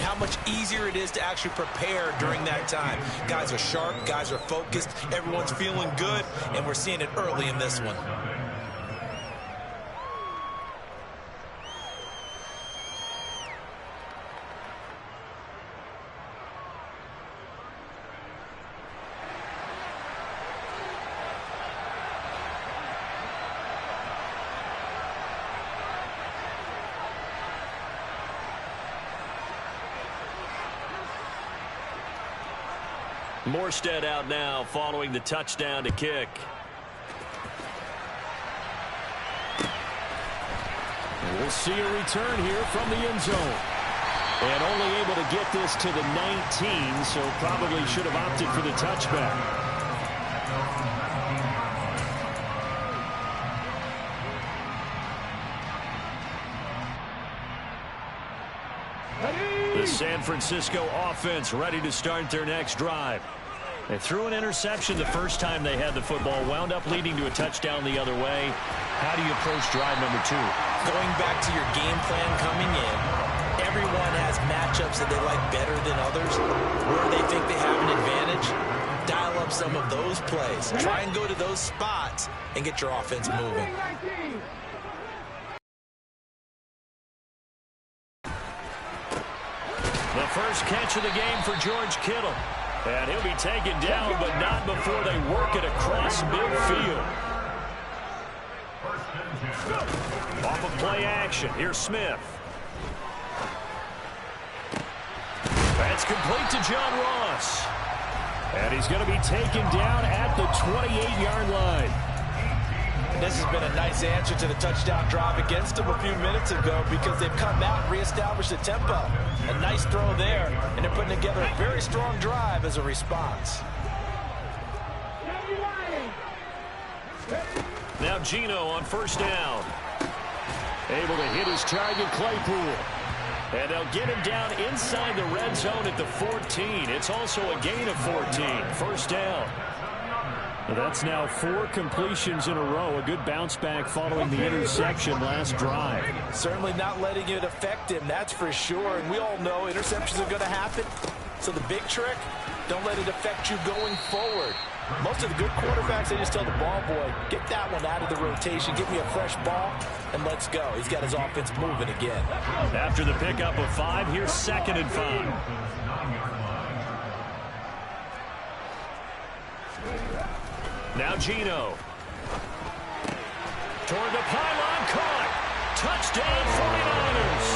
how much easier it is to actually prepare during that time. Guys are sharp, guys are focused, everyone's feeling good, and we're seeing it early in this one. Morstead out now following the touchdown to kick. And we'll see a return here from the end zone. And only able to get this to the 19, so probably should have opted for the touchback. The San Francisco offense ready to start their next drive. They threw an interception the first time they had the football, wound up leading to a touchdown the other way. How do you approach drive number 2? Going back to your game plan coming in, everyone has matchups that they like better than others. Where they think they have an advantage, dial up some of those plays. Try and go to those spots and get your offense moving. The first catch of the game for George Kittle. And he'll be taken down, but not before they work it across midfield. Off of play action, here's Smith. That's complete to John Ross. And he's going to be taken down at the 28-yard line. This has been a nice answer to the touchdown drive against them a few minutes ago because they've come out and reestablished the tempo. A nice throw there, and they're putting together a very strong drive as a response. Now Geno on first down. Able to hit his target, Claypool. And they'll get him down inside the red zone at the 14. It's also a gain of 14. First down. That's now 4 completions in a row. A good bounce back following the interception last drive. Certainly not letting it affect him, that's for sure. And we all know interceptions are going to happen. So the big trick, don't let it affect you going forward. Most of the good quarterbacks, they just tell the ball boy, get that one out of the rotation, give me a fresh ball, and let's go. He's got his offense moving again. After the pickup of 5, here's 2nd and 5. Now Geno. Toward the pylon, caught. Touchdown 49ers.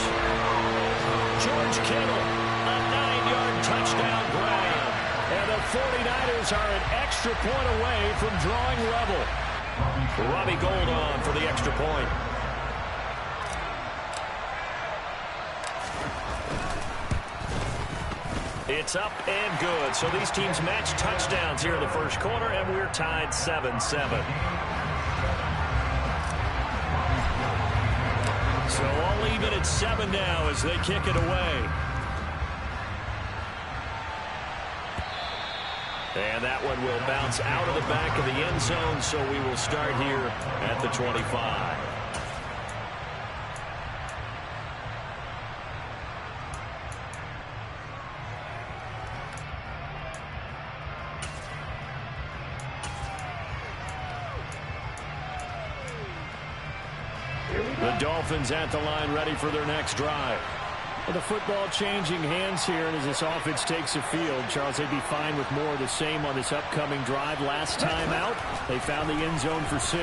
George Kittle, a 9-yard touchdown grab. And the 49ers are an extra point away from drawing level. Robbie Gould on for the extra point. It's up and good. So these teams match touchdowns here in the first quarter, and we're tied 7-7. So all even at 7 now as they kick it away. And that one will bounce out of the back of the end zone, so we will start here at the 25. The Dolphins at the line, ready for their next drive. Well, the football changing hands here, and as this offense takes the field, Charles, they'd be fine with more of the same on this upcoming drive. Last time out, they found the end zone for 6.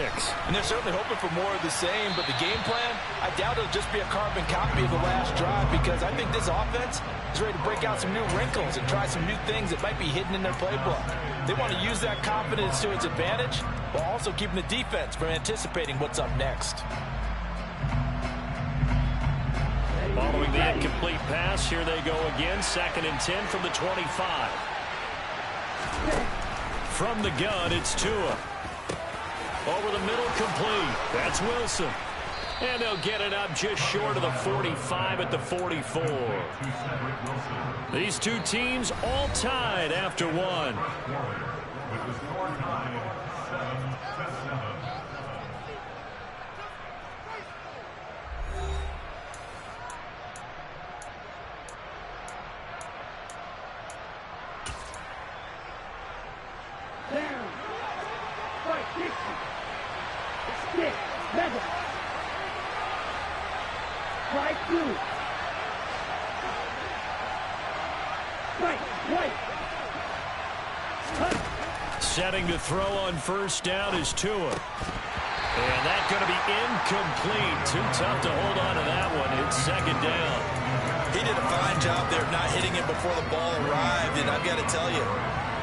And they're certainly hoping for more of the same, but the game plan, I doubt it'll just be a carbon copy of the last drive because I think this offense is ready to break out some new wrinkles and try some new things that might be hidden in their playbook. They want to use that confidence to its advantage while also keeping the defense from anticipating what's up next. Following the incomplete pass, here they go again. 2nd and 10 from the 25. From the gun, it's Tua. Over the middle, complete. That's Wilson. And they'll get it up just short of the 45 at the 44. These two teams all tied after 1. Stick. Level. Right through. Right. Setting to throw on first down is Tua. And that's going to be incomplete. Too tough to hold on to that one. It's second down. He did a fine job there of not hitting it before the ball arrived, and I've got to tell you,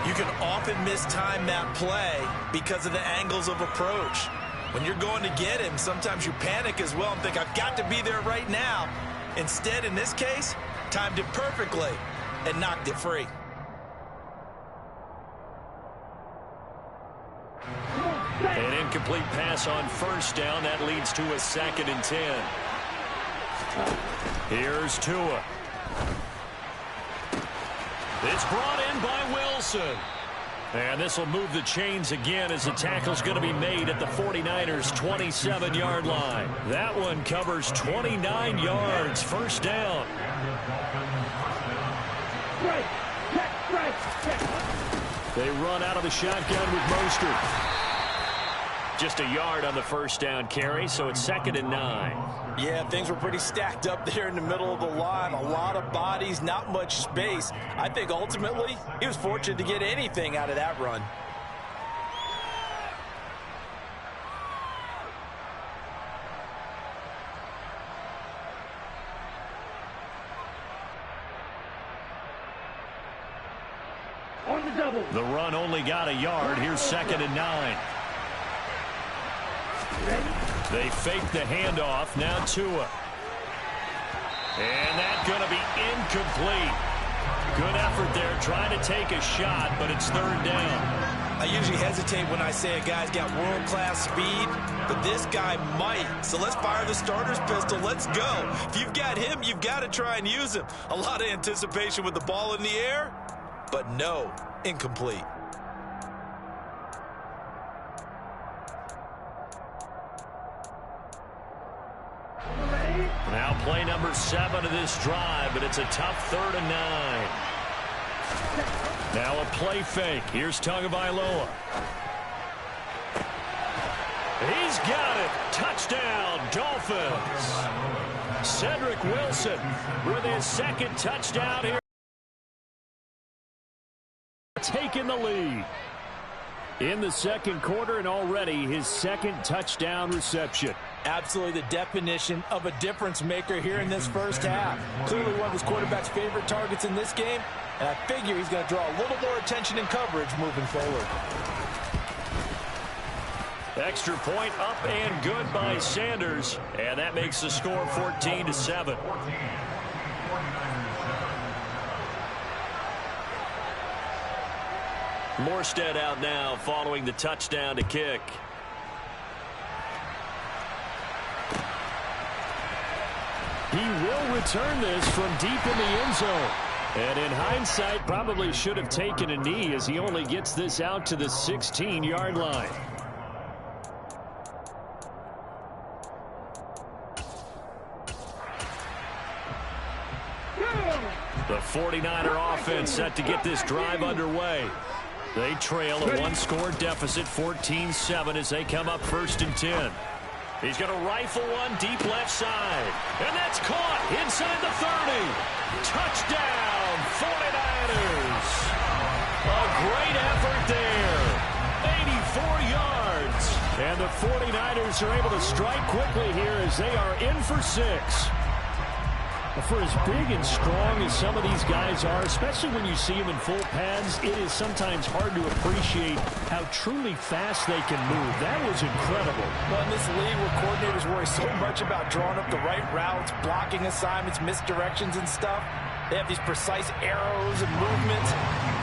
you can often mistime that play because of the angles of approach. When you're going to get him, sometimes you panic as well and think, I've got to be there right now. Instead, in this case, timed it perfectly and knocked it free. An incomplete pass on first down. That leads to a 2nd and 10. Here's Tua. It's brought in by Wilson. And this will move the chains again as the tackle's going to be made at the 49ers' 27-yard line. That one covers 29 yards. First down. They run out of the shotgun with Mostert. Just a yard on the first down carry, so it's 2nd and 9. Yeah, things were pretty stacked up there in the middle of the line. A lot of bodies, not much space. I think ultimately he was fortunate to get anything out of that run. On the double. The run only got a yard. Here's 2nd and 9. They fake the handoff. Now Tua. And that's going to be incomplete. Good effort there trying to take a shot, but it's 3rd down. I usually hesitate when I say a guy's got world-class speed, but this guy might. So let's fire the starter's pistol. Let's go. If you've got him, you've got to try and use him. A lot of anticipation with the ball in the air, but no, incomplete. Now play number 7 of this drive, but it's a tough 3rd and 9. Now a play fake. Here's Tagovailoa. He's got it. Touchdown, Dolphins. Cedric Wilson with his 2nd touchdown here. Taking the lead in the 2nd quarter, and already his 2nd touchdown reception. Absolutely the definition of a difference maker here in this first half. Clearly one of his quarterback's favorite targets in this game, and I figure he's going to draw a little more attention and coverage moving forward. Extra point up and good by Sanders, and that makes the score 14-7. Morstead out now following the touchdown to kick. He will return this from deep in the end zone. And in hindsight, probably should have taken a knee as he only gets this out to the 16-yard line. The 49er offense set to get this drive underway. They trail a 1-score deficit, 14-7, as they come up 1st and 10. He's going to rifle one deep left side. And that's caught inside the 30. Touchdown, 49ers. A great effort there. 84 yards. And the 49ers are able to strike quickly here as they are in for 6. For as big and strong as some of these guys are, especially when you see them in full pads, it is sometimes hard to appreciate how truly fast they can move. That was incredible. Well, in this league where coordinators worry so much about drawing up the right routes, blocking assignments, misdirections and stuff, they have these precise arrows and movements.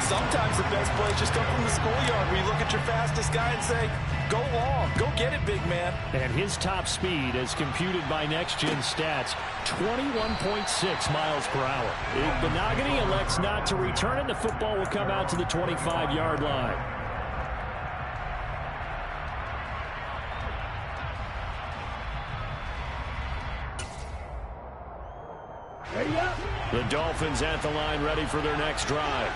Sometimes the best plays just come from the schoolyard where you look at your fastest guy and say, go long, go get it, big man. And his top speed, as computed by Next Gen Stats, 21.6 miles per hour. If Benogany elects not to return it, the football will come out to the 25-yard line. Ready up. The Dolphins at the line, ready for their next drive.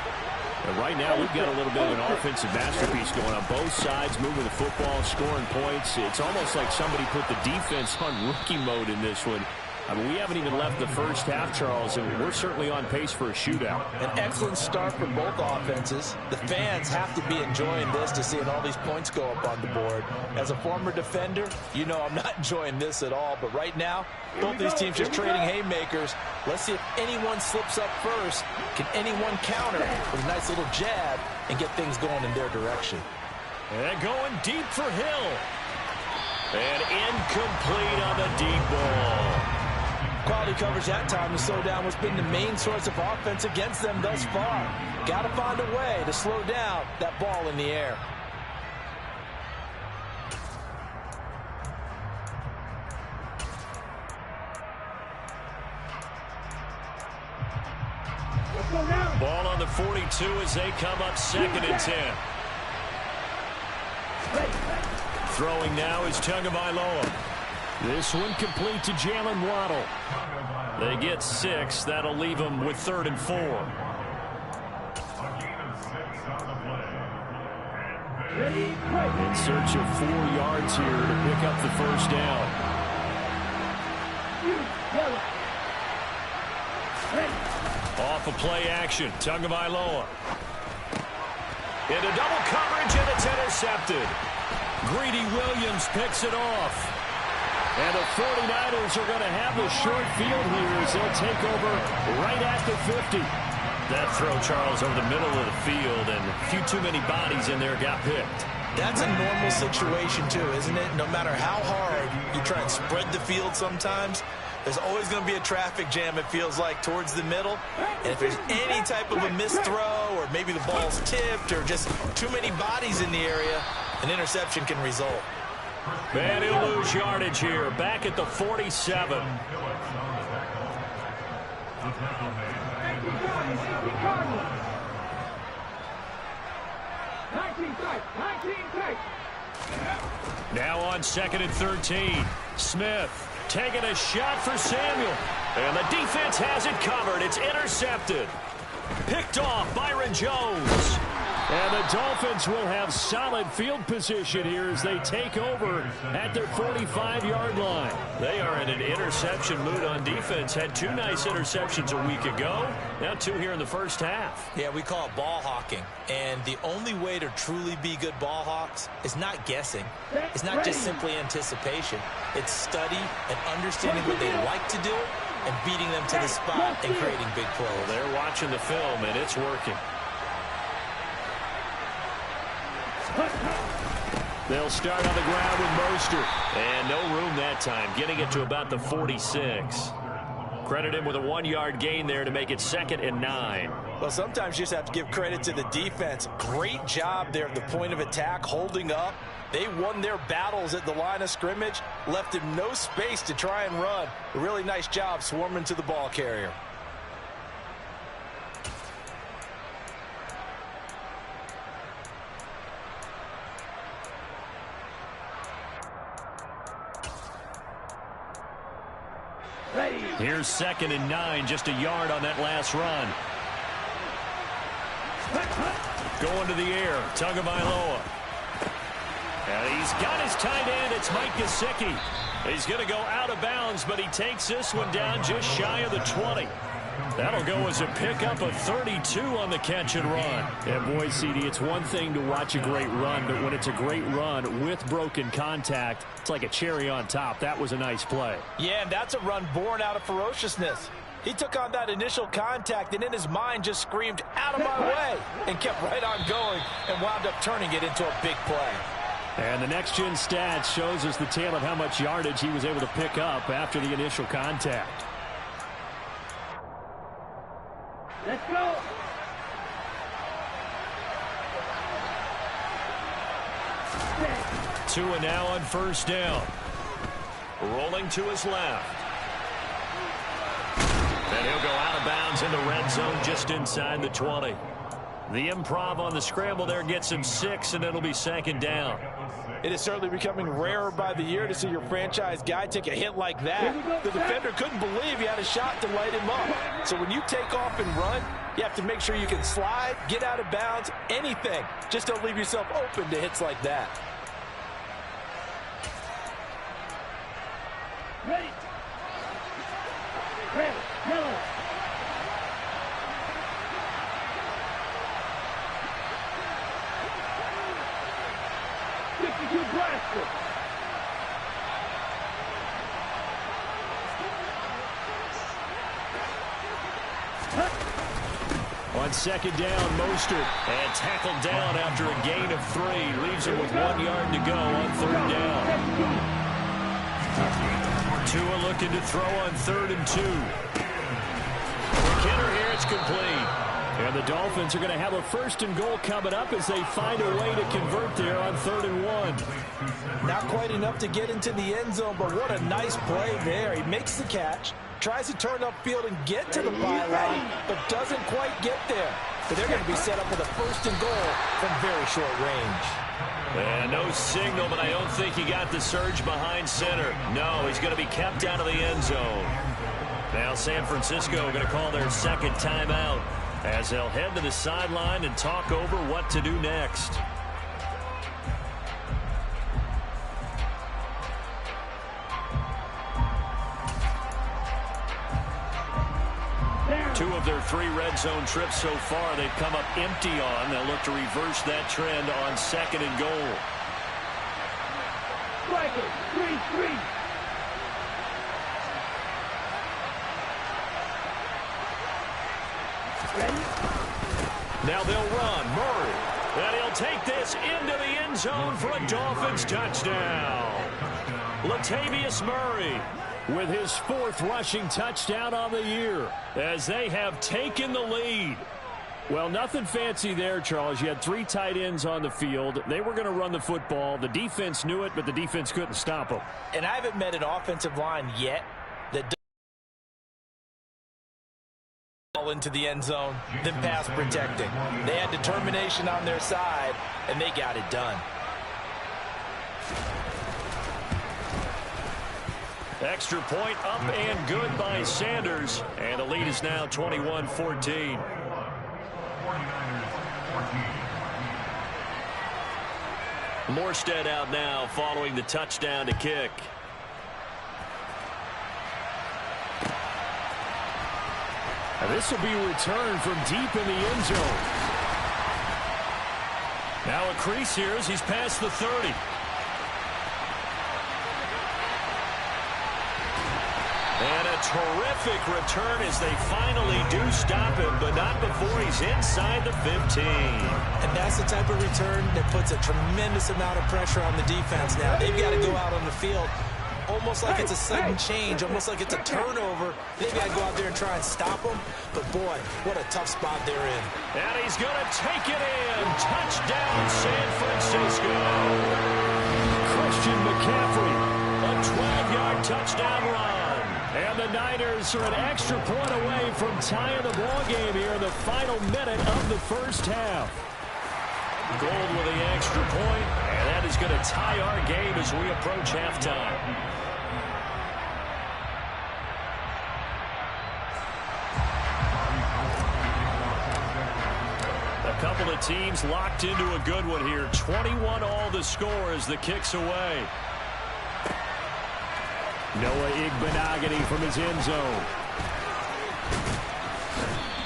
And right now, we've got a little bit of an offensive masterpiece going on both sides, moving the football, scoring points. It's almost like somebody put the defense on rookie mode in this one. I mean, we haven't even left the first half, Charles, and we're certainly on pace for a shootout. An excellent start for both offenses. The fans have to be enjoying this to seeing all these points go up on the board. As a former defender, you know I'm not enjoying this at all. But right now, both these teams just trading haymakers. Let's see if anyone slips up first. Can anyone counter with a nice little jab and get things going in their direction? And going deep for Hill. And incomplete on the deep ball. Quality coverage that time to slow down what's been the main source of offense against them thus far. Got to find a way to slow down that ball in the air. Ball on the 42 as they come up 2nd and 10. Throwing now is Tagovailoa. This one complete to Jalen Waddle. They get 6. That'll leave them with 3rd and 4. In search of 4 yards here to pick up the first down. Off of play action, Tagovailoa. Into double coverage, and it's intercepted. Greedy Williams picks it off. And the 49ers are going to have the short field here as they'll take over right at the 50. That throw, Charles, over the middle of the field, and a few too many bodies in there got picked. That's a normal situation, too, isn't it? No matter how hard you try and spread the field sometimes, there's always going to be a traffic jam, it feels like, towards the middle. And if there's any type of a missed throw, or maybe the ball's tipped, or just too many bodies in the area, an interception can result. And he'll lose yardage here, back at the 47. Now on 2nd and 13. Smith taking a shot for Samuel. And the defense has it covered. It's intercepted. Picked off Byron Jones. And the Dolphins will have solid field position here as they take over at their 45-yard line. They are in an interception mood on defense. Had 2 nice interceptions a week ago. Now 2 here in the first half. Yeah, we call it ball hawking. And the only way to truly be good ball hawks is not guessing. It's not just simply anticipation. It's study and understanding what they like to do and beating them to the spot and creating big plays. Well, they're watching the film, and it's working. They'll start on the ground with Mostert. And no room that time, getting it to about the 46. Credit him with a 1-yard gain there to make it 2nd and 9. Well, sometimes you just have to give credit to the defense. Great job there at the point of attack, holding up. They won their battles at the line of scrimmage, left him no space to try and run. A really nice job swarming to the ball carrier. Here's 2nd and 9, just a yard on that last run. Going to the air, Tagovailoa. And he's got his tight end. It's Mike Gesicki. He's going to go out of bounds, but he takes this one down just shy of the 20. That'll go as a pickup of 32 on the catch and run. And boy, CD, it's one thing to watch a great run, but when it's a great run with broken contact, it's like a cherry on top. That was a nice play. Yeah, and that's a run born out of ferociousness. He took on that initial contact and in his mind just screamed, "Out of my way," and kept right on going and wound up turning it into a big play. And the next-gen stats shows us the tale of how much yardage he was able to pick up after the initial contact. Let's go. Tua now on first down. Rolling to his left. And he'll go out of bounds in the red zone just inside the 20. The improv on the scramble there gets him 6, and it'll be 2nd down. It is certainly becoming rarer by the year to see your franchise guy take a hit like that. The defender couldn't believe he had a shot to light him up. So when you take off and run, you have to make sure you can slide, get out of bounds, anything. Just don't leave yourself open to hits like that. Ready. Red, yellow. On 2nd down, Mostert, and tackled down after a gain of 3. Leaves him with 1 yard to go on 3rd down. Tua looking to throw on 3rd and 2. McKinnon here, it's complete. And the Dolphins are going to have a 1st and goal coming up as they find a way to convert there on 3rd and 1. Not quite enough to get into the end zone, but what a nice play there. He makes the catch, tries to turn upfield and get to the byline, but doesn't quite get there. But they're going to be set up with a 1st and goal from very short range. And no signal, but I don't think he got the surge behind center. No, he's going to be kept out of the end zone. Now San Francisco going to call their 2nd timeout as they'll head to the sideline and talk over what to do next. Two of their 3 red zone trips so far they've come up empty on. They'll look to reverse that trend on 2nd and goal. Striker, 3-3. Now they'll run. Murray. And he'll take this into the end zone for a Dolphins touchdown. Latavius Murray with his 4th rushing touchdown on the year as they have taken the lead. Well, nothing fancy there, Charles. You had 3 tight ends on the field. They were going to run the football. The defense knew it, but the defense couldn't stop them. And I haven't met an offensive line yet that into the end zone than pass protecting. They had determination on their side, and they got it done. Extra point up and good by Sanders, and the lead is now 21-14. Morstead out now following the touchdown to kick. This will be returned from deep in the end zone. Now a crease here as he's past the 30. And a terrific return as they finally do stop him, but not before he's inside the 15. And that's the type of return that puts a tremendous amount of pressure on the defense now. They've got to go out on the field almost like it's a sudden change, almost like it's a turnover. They've got to go out there and try and stop them. But, boy, what a tough spot they're in. And he's going to take it in. Touchdown, San Francisco. Christian McCaffrey, a 12-yard touchdown run. And the Niners are an extra point away from tying the ball game here in the final minute of the first half. Gold with the extra point, and that is going to tie our game as we approach halftime. A couple of teams locked into a good one here. 21 all the score as the kick's away. Noah Igbenogany from his end zone.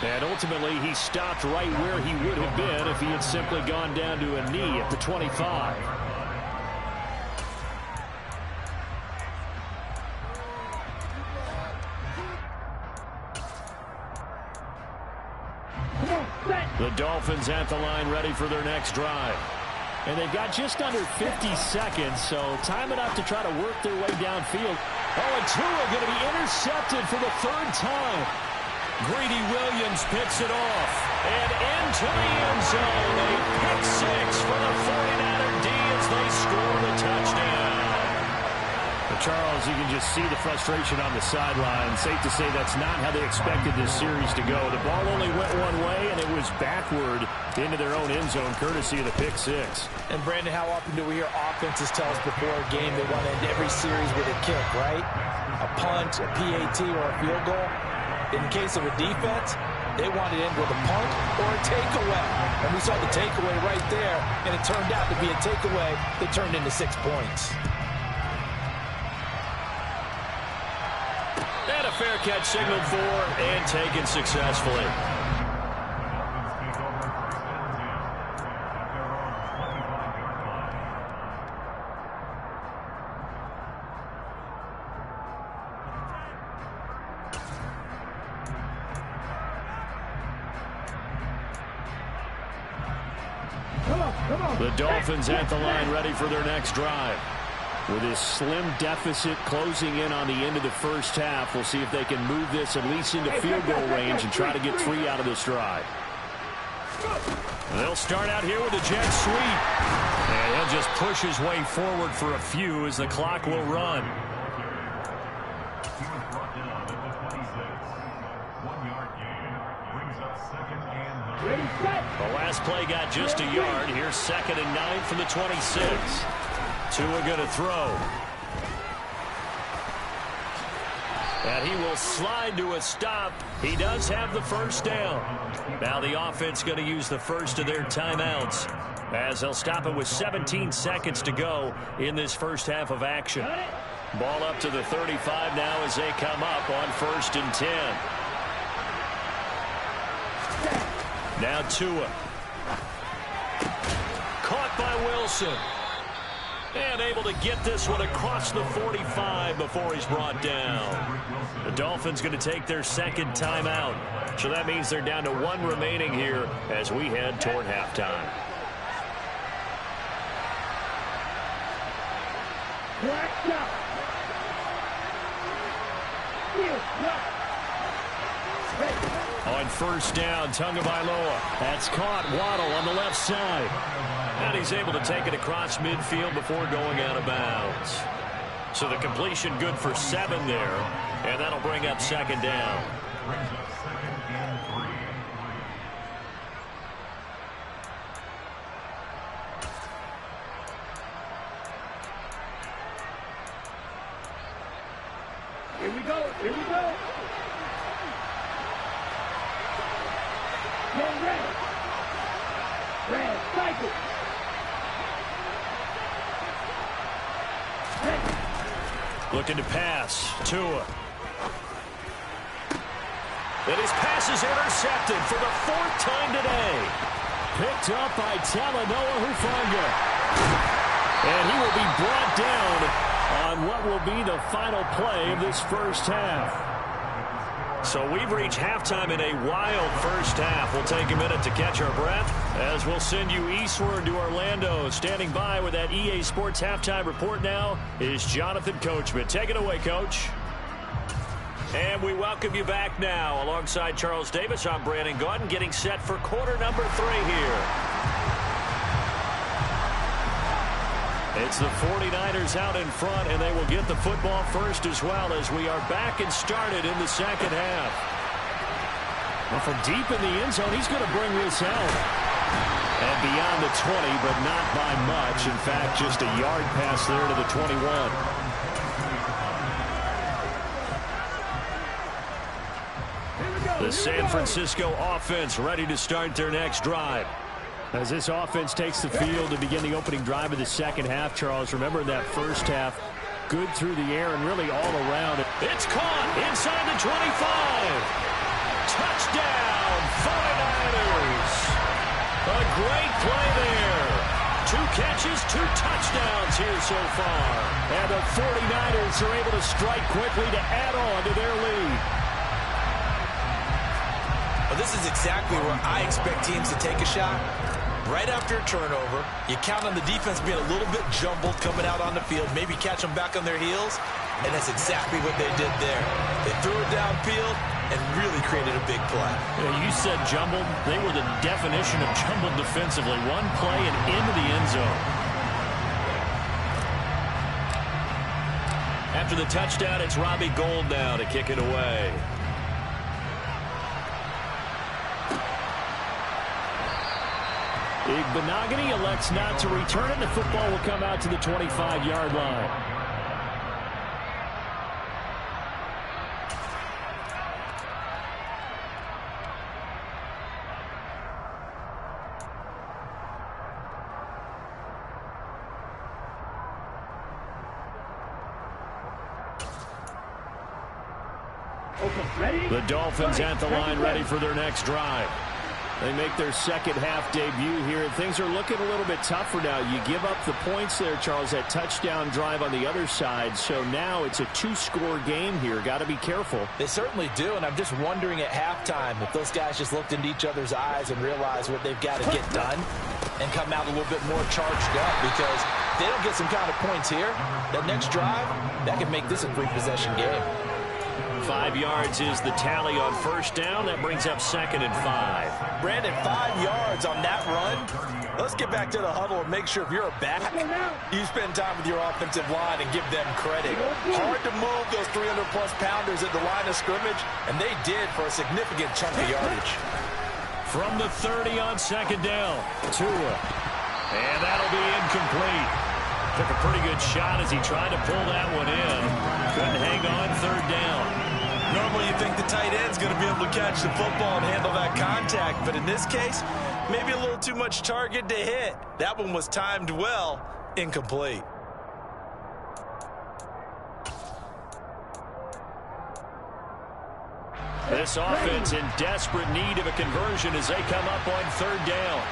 And ultimately, he stopped right where he would have been if he had simply gone down to a knee at the 25. The Dolphins at the line ready for their next drive. And they've got just under 50 seconds, so time enough to try to work their way downfield. Oh, and Tua going to be intercepted for the 3rd time. Greedy Williams picks it off. And into the end zone. A pick 6 for the 49er D as they score the touchdown. Well, Charles, you can just see the frustration on the sideline. Safe to say that's not how they expected this series to go. The ball only went one way, and it was throws backward into their own end zone, courtesy of the pick six. And, Brandon, how often do we hear offenses tell us before a game they want to end every series with a kick, right? A punt, a PAT, or a field goal. In the case of a defense, they want to end with a punt or a takeaway. And we saw the takeaway right there, and it turned out to be a takeaway that turned into 6 points. And a fair catch signaled for and taken successfully. The Dolphins at the line, ready for their next drive. With this slim deficit closing in on the end of the first half, we'll see if they can move this at least into field goal range and try to get 3 out of this drive. They'll start out here with a jet sweep. And he'll just push his way forward for a few as the clock will run. The last play got just a yard. Here's 2nd and 9 from the 26. Tua going to throw. And he will slide to a stop. He does have the first down. Now the offense going to use the first of their timeouts as they'll stop it with 17 seconds to go in this first half of action. Ball up to the 35 now as they come up on 1st and 10. Now Tua. Caught by Wilson. And able to get this one across the 45 before he's brought down. The Dolphins going to take their 2nd timeout. So that means they're down to 1 remaining here as we head toward halftime. On 1st down, Tagovailoa. That's caught. Waddle on the left side. And he's able to take it across midfield before going out of bounds. So the completion good for 7 there. And that'll bring up 2nd down. Here we go. Here we go. Go red. Red, cycle. Looking to pass. Tua. And his pass is intercepted for the 4th time today. Picked up by Talanoa Hufanga. And he will be brought down on what will be the final play of this first half. So we've reached halftime in a wild first half. We'll take a minute to catch our breath as we'll send you eastward to Orlando. Standing by with that EA Sports halftime report now is Jonathan Coachman. Take it away, Coach. And we welcome you back now. Alongside Charles Davis, I'm Brandon Gaudin, getting set for quarter number 3 here. It's the 49ers out in front, and they will get the football first as well as we are back and started in the 2nd half. Well, from deep in the end zone, he's going to bring this out. And beyond the 20, but not by much. In fact, just a yard pass there to the 21. The San Francisco offense ready to start their next drive. As this offense takes the field to begin the opening drive of the 2nd half, Charles, remember that first half, good through the air and really all around. It's caught inside the 25. Touchdown, 49ers. A great play there. 2 catches, 2 touchdowns here so far. And the 49ers are able to strike quickly to add on to their lead. Well, this is exactly where I expect teams to take a shot. Right after a turnover, you count on the defense being a little bit jumbled coming out on the field, maybe catch them back on their heels, and that's exactly what they did there. They threw it downfield and really created a big play. You said jumbled. They were the definition of jumbled defensively. One play and into the end zone. After the touchdown, it's Robbie Gould now to kick it away. Benogany elects not to return it. The football will come out to the 25-yard line. The Dolphins at the line, ready for their next drive. They make their second half debut here, and things are looking a little bit tougher now. You give up the points there, Charles, that touchdown drive on the other side. So now it's a two-score game here. Got to be careful. They certainly do, and I'm just wondering at halftime if those guys just looked into each other's eyes and realized what they've got to get done and come out a little bit more charged up, because if they don't get some kind of points here, that next drive, that could make this a three-possession game. 5 yards is the tally on first down. That brings up 2nd and 5. Brandon, 5 yards on that run. Let's get back to the huddle and make sure if you're a back, you spend time with your offensive line and give them credit. Hard to move those 300-plus pounders at the line of scrimmage, and they did for a significant chunk of yardage. From the 30 on 2nd down, Tua. And that'll be incomplete. Took a pretty good shot as he tried to pull that one in. Couldn't hang on 3rd down. Normally you think the tight end's going to be able to catch the football and handle that contact, but in this case, maybe a little too much target to hit. That one was timed well, incomplete. This offense in desperate need of a conversion as they come up on 3rd down.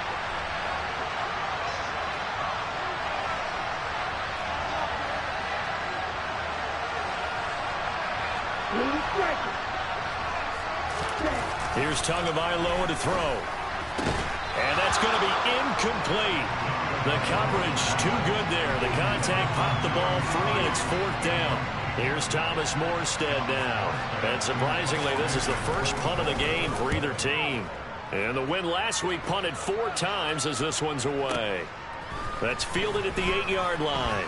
Here's Tagovailoa to throw. And that's going to be incomplete. The coverage too good there. The contact popped the ball free, and it's 4th down. Here's Thomas Morstead now. And surprisingly, this is the first punt of the game for either team. And the win last week punted 4 times as this one's away. That's fielded at the 8-yard line.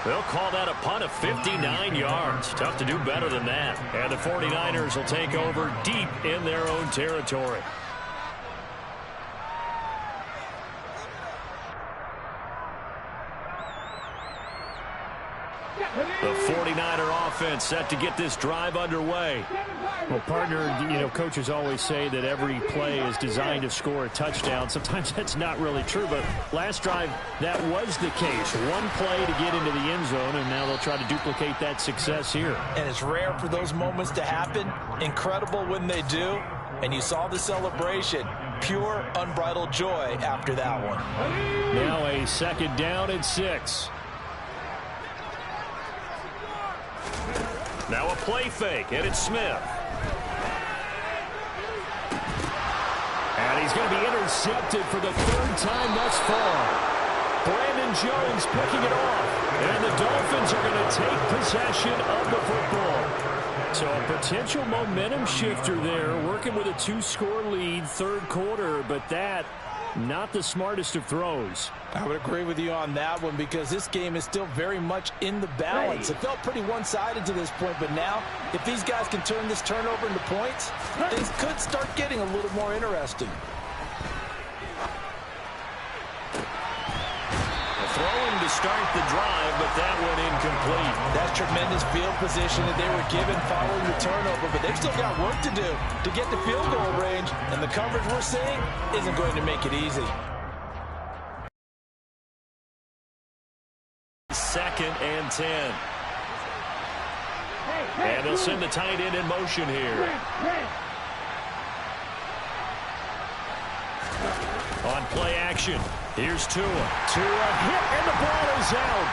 They'll call that a punt of 59 yards. Tough to do better than that. And the 49ers will take over deep in their own territory. The 49er offense set to get this drive underway. Well, partner, coaches always say that every play is designed to score a touchdown. Sometimes that's not really true, but last drive, that was the case. One play to get into the end zone, and now they'll try to duplicate that success here. And it's rare for those moments to happen. Incredible when they do. And you saw the celebration. Pure, unbridled joy after that one. Now a 2nd down and 6. Now a play fake, and it's Smith. And he's going to be intercepted for the 3rd time thus far. Brandon Jones picking it off. And the Dolphins are going to take possession of the football. So a potential momentum shifter there, working with a 2-score lead, 3rd quarter, but that, not the smartest of throws. I would agree with you on that one, because this game is still very much in the balance. It felt pretty one-sided to this point, but now, if these guys can turn this turnover into points, things could start getting a little more interesting. Throwing to start the drive, but that one incomplete. That's tremendous field position that they were given following the turnover, but they've still got work to do to get the field goal range, and the coverage we're seeing isn't going to make it easy. 2nd and 10. And they'll send the tight end in motion here. On play action, here's Tua. Tua hit, and the ball is out.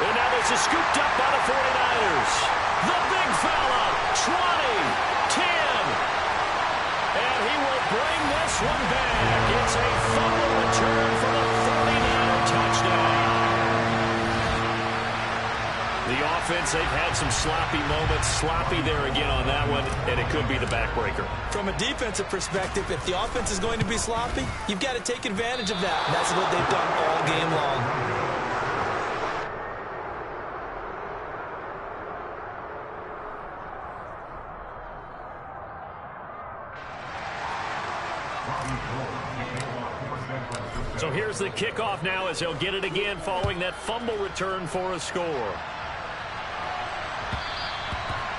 And now this is scooped up by the 49ers. The big fella, 20, 10. And he will bring this one back. It's a fumble return for the 49er touchdown. The offense, they've had some sloppy moments. Sloppy there again on that one, and it could be the backbreaker. From a defensive perspective, if the offense is going to be sloppy, you've got to take advantage of that. And that's what they've done all game long. So here's the kickoff now as they'll get it again following that fumble return for a score.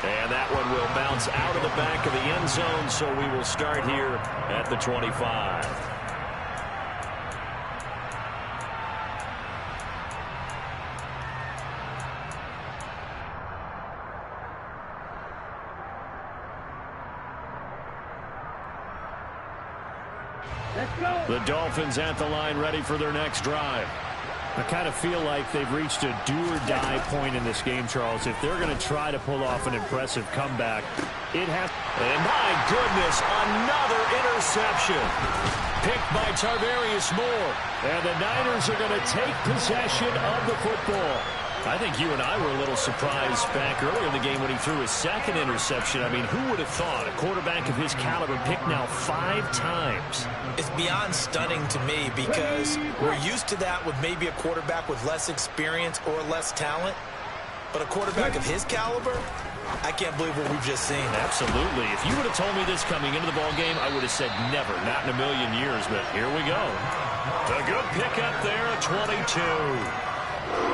And that one will bounce out of the back of the end zone, so we will start here at the 25. The Dolphins at the line ready for their next drive. I kind of feel like they've reached a do-or-die point in this game, Charles. If they're going to try to pull off an impressive comeback, it has... And my goodness, another interception. Picked by Tarvarius Moore. And the Niners are going to take possession of the football. I think you and I were a little surprised back earlier in the game when he threw his second interception. I mean, who would have thought a quarterback of his caliber picked now 5 times? It's beyond stunning to me because we're used to that with maybe a quarterback with less experience or less talent. But a quarterback of his caliber, I can't believe what we've just seen. Absolutely. If you would have told me this coming into the ball game, I would have said never, not in a million years. But here we go. A good pickup there at 22.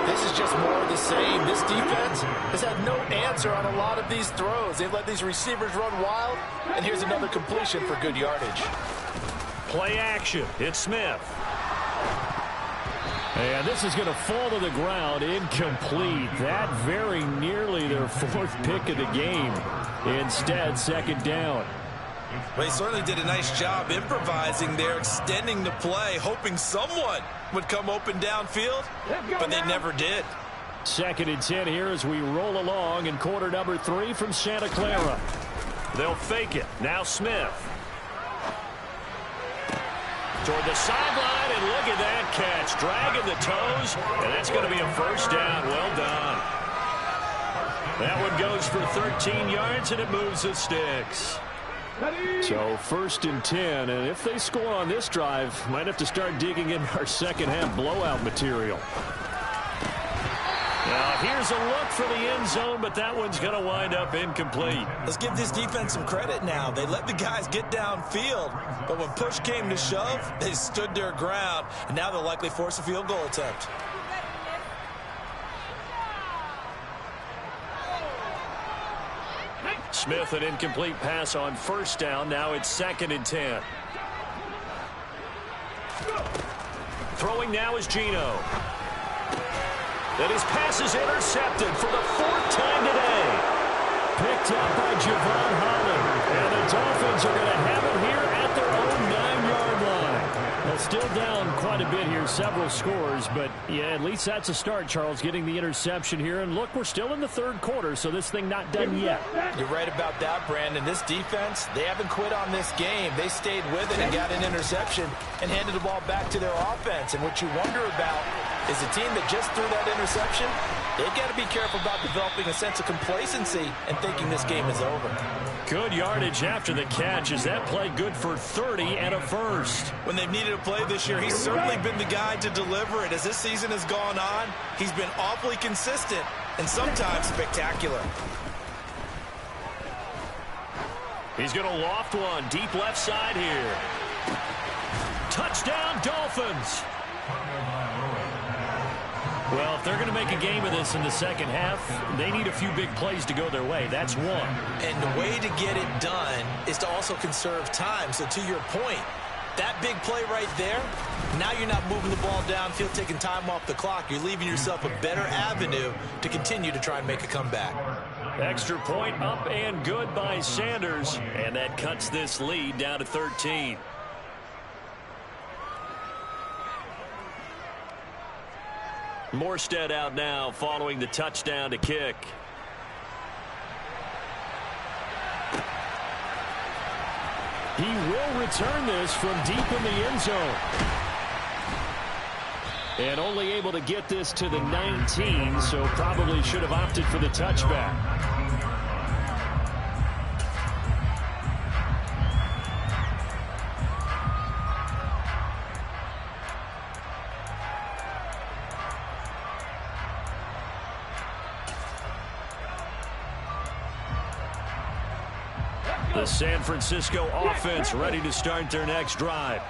This is just more of the same. This defense has had no answer on a lot of these throws. They've let these receivers run wild, and here's another completion for good yardage. Play action. It's Smith. And this is going to fall to the ground, incomplete. That very nearly their 4th pick of the game. Instead, 2nd down. Well, he certainly did a nice job improvising there, extending the play, hoping someone would come open downfield, but they never did. 2nd and 10 here as we roll along in quarter number 3 from Santa Clara. They'll fake it. Now Smith. Toward the sideline, and look at that catch. Dragging the toes, and that's going to be a 1st down. Well done. That one goes for 13 yards, and it moves the sticks. So 1st and 10, and if they score on this drive, might have to start digging in our second-half blowout material. Now here's a look for the end zone, but that one's going to wind up incomplete. Let's give this defense some credit now. They let the guys get downfield, but when push came to shove, they stood their ground, and now they'll likely force a field goal attempt. Smith, an incomplete pass on 1st down. Now it's 2nd and 10. Throwing now is Geno. And his pass is intercepted for the 4th time today. Picked up by Javon Holland. And the Dolphins are going to have it here at their own 9-yard line. Well, still down quite a bit here, several scores. But, yeah, at least that's a start, Charles, getting the interception here. And, look, we're still in the 3rd quarter, so this thing not done yet. You're right about that, Brandon. This defense, they haven't quit on this game. They stayed with it and got an interception and handed the ball back to their offense. And what you wonder about is a team that just threw that interception, they've got to be careful about developing a sense of complacency and thinking this game is over. Good yardage after the catch. Is that play good for 30 and a 1st? When they've needed a play this year, he's certainly been the guy to deliver it. As this season has gone on, he's been awfully consistent and sometimes spectacular. He's going to loft one deep left side here. Touchdown, Dolphins. Well, if they're going to make a game of this in the second half, they need a few big plays to go their way. That's one. And the way to get it done is to also conserve time. So to your point, that big play right there, now you're not moving the ball downfield, taking time off the clock. You're leaving yourself a better avenue to continue to try and make a comeback. Extra point up and good by Sanders. And that cuts this lead down to 13. Morstead out now following the touchdown to kick. He will return this from deep in the end zone. And only able to get this to the 19, so probably should have opted for the touchback. The The San Francisco offense ready to start their next drive.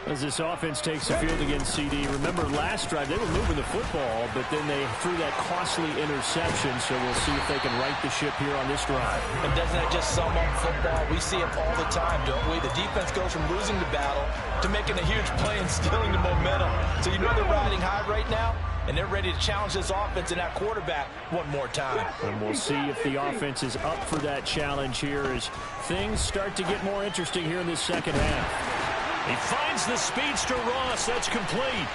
As this offense takes the field against CD, remember last drive they were moving the football, but then they threw that costly interception, so we'll see if they can right the ship here on this drive. And doesn't that just sum up football? We see it all the time, don't we? The defense goes from losing the battle to making a huge play and stealing the momentum. So you know they're riding high right now, and they're ready to challenge this offense and that quarterback one more time. And we'll see if the offense is up for that challenge here as things start to get more interesting here in this second half. He finds the speedster Ross. That's complete.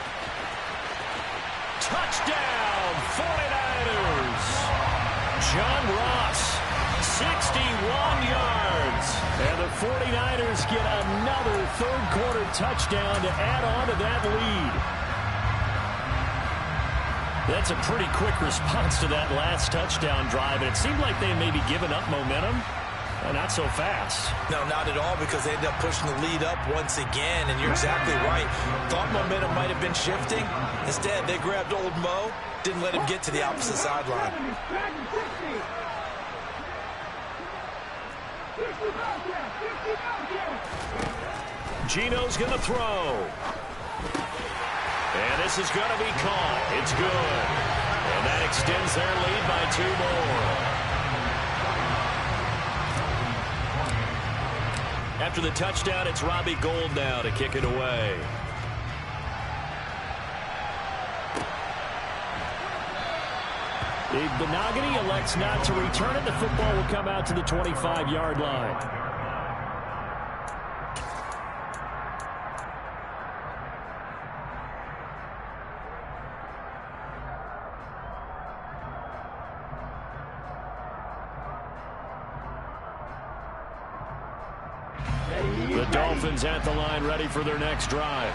Touchdown, 49ers. John Ross, 61 yards. And the 49ers get another third-quarter touchdown to add on to that lead. That's a pretty quick response to that last touchdown drive. And it seemed like they may be giving up momentum. Not so fast. No, not at all, because they ended up pushing the lead up once again, and you're exactly right. Thought momentum might have been shifting. Instead, they grabbed old Mo, didn't let him get to the opposite sideline. Gino's going to throw. And this is going to be caught. It's good. And that extends their lead by 2 more. After the touchdown, it's Robbie Gould now to kick it away. Dave Benogany elects not to return it. The football will come out to the 25-yard line. The Dolphins at the line, ready for their next drive.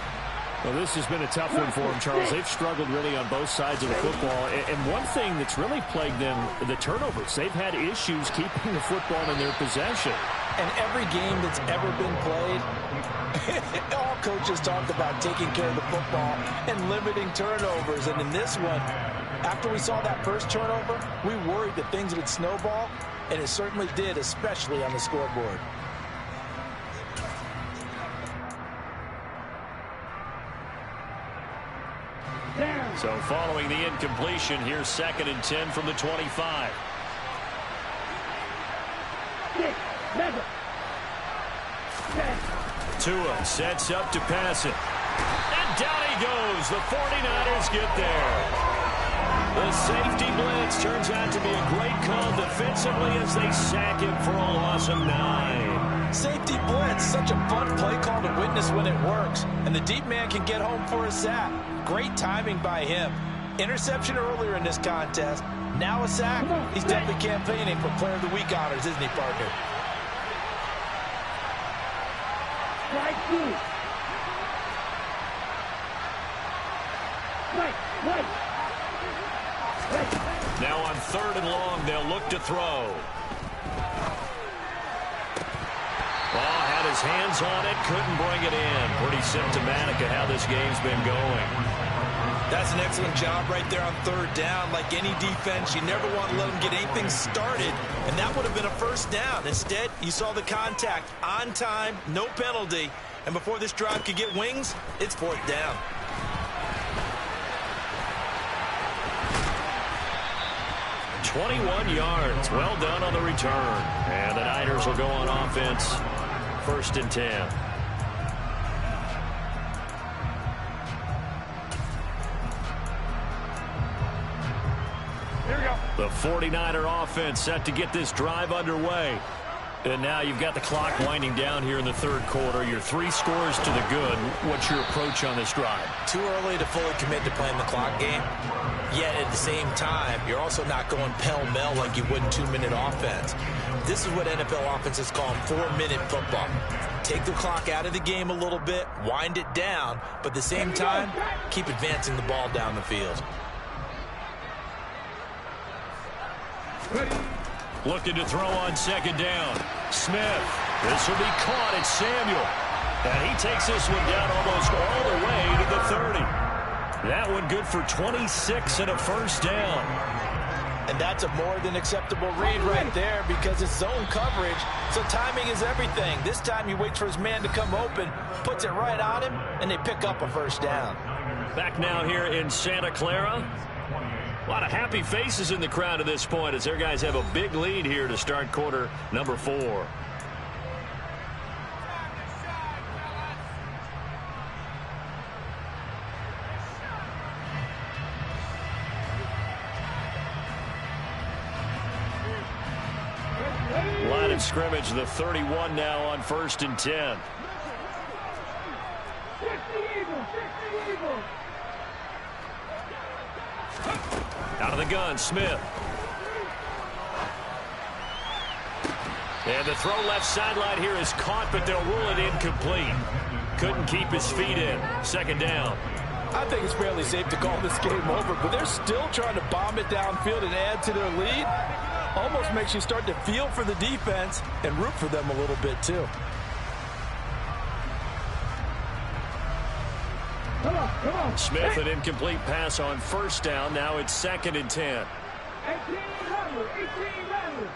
Well, this has been a tough one for them, Charles. They've struggled really on both sides of the football. And one thing that's really plagued them, the turnovers. They've had issues keeping the football in their possession. And every game that's ever been played, all coaches talked about taking care of the football and limiting turnovers. And in this one, after we saw that first turnover, we worried that things would snowball, and it certainly did, especially on the scoreboard. So following the incompletion, here's 2nd and 10 from the 25. Tua sets up to pass it. And down he goes. The 49ers get there. The safety blitz turns out to be a great call defensively as they sack him for a loss of 9. Safety blitz, such a fun play call to witness when it works. And the deep man can get home for a sack. Great timing by him. Interception earlier in this contest. Now a sack. He's definitely campaigning for Player of the Week honors, isn't he, partner? Now on 3rd and long, they'll look to throw. Ball had his hands on it, couldn't bring it in. Pretty symptomatic of how this game's been going. That's an excellent job right there on 3rd down. Like any defense, you never want to let them get anything started, and that would have been a first down. Instead, you saw the contact on time, no penalty, and before this drive could get wings, it's 4th down. "21 yards. Well done on the return. And the Niners will go on offense. 1st and 10. Here we go. The 49er offense set to get this drive underway. And now you've got the clock winding down here in the 3rd quarter. You're 3 scores to the good. What's your approach on this drive? Too early to fully commit to playing the clock game. Yet at the same time, you're also not going pell-mell like you would in 2-minute offense. This is what NFL offenses call 4-minute football. Take the clock out of the game a little bit, wind it down, but at the same time, keep advancing the ball down the field. Looking to throw on 2nd down. Smith. This will be caught. It's Samuel. And he takes this one down almost all the way to the 30. That one good for 26 and a 1st down. And that's a more than acceptable read right there because it's zone coverage, so timing is everything. This time he waits for his man to come open, puts it right on him, and they pick up a first down. Back now here in Santa Clara. A lot of happy faces in the crowd at this point as their guys have a big lead here to start quarter number 4. Line of scrimmage, the 31 now on 1st and 10. Out of the gun, Smith. And the throw left sideline here is caught, but they'll rule it incomplete. Couldn't keep his feet in. 2nd down. I think it's fairly safe to call this game over, but they're still trying to bomb it downfield and add to their lead. Almost makes you start to feel for the defense and root for them a little bit, too. Come on. Smith, an incomplete pass on 1st down. Now it's 2nd and 10. 18 level.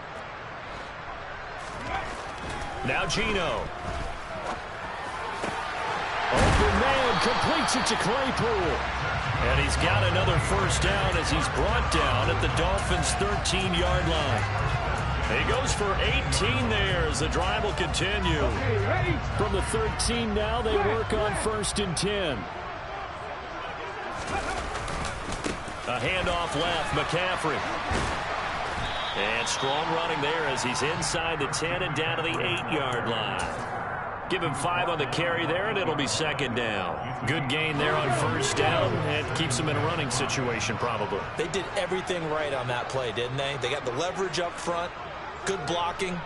Now Geno. Open man, completes it to Claypool. And he's got another 1st down as he's brought down at the Dolphins' 13-yard line. He goes for 18 there as the drive will continue. From the 13 now, they work on 1st and 10. A handoff left, McCaffrey. And strong running there as he's inside the 10 and down to the 8-yard line. Give him 5 on the carry there, and it'll be 2nd down. Good gain there on 1st down, and keeps him in a running situation probably. They did everything right on that play, didn't they? They got the leverage up front, good blocking,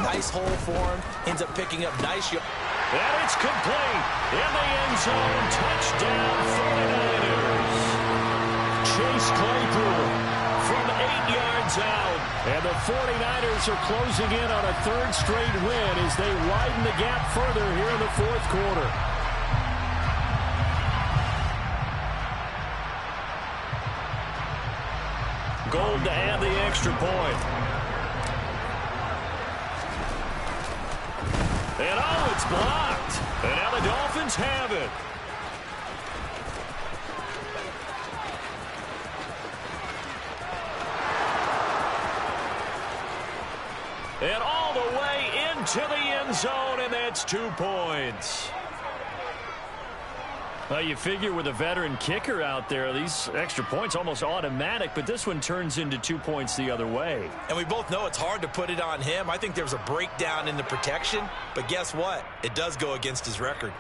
nice hole for him, ends up picking up nice. And it's complete. In the end zone, touchdown 49ers. Chase Claypool from 8 yards out. And the 49ers are closing in on a 3rd straight win as they widen the gap further here in the 4th quarter. Gold to add the extra point. And oh, it's blocked. And now the Dolphins have it. And all the way into the end zone, and that's 2 points. Well, you figure with a veteran kicker out there, these extra points almost automatic, but this one turns into 2 points the other way. And we both know it's hard to put it on him. I think there was a breakdown in the protection, but guess what? It does go against his record.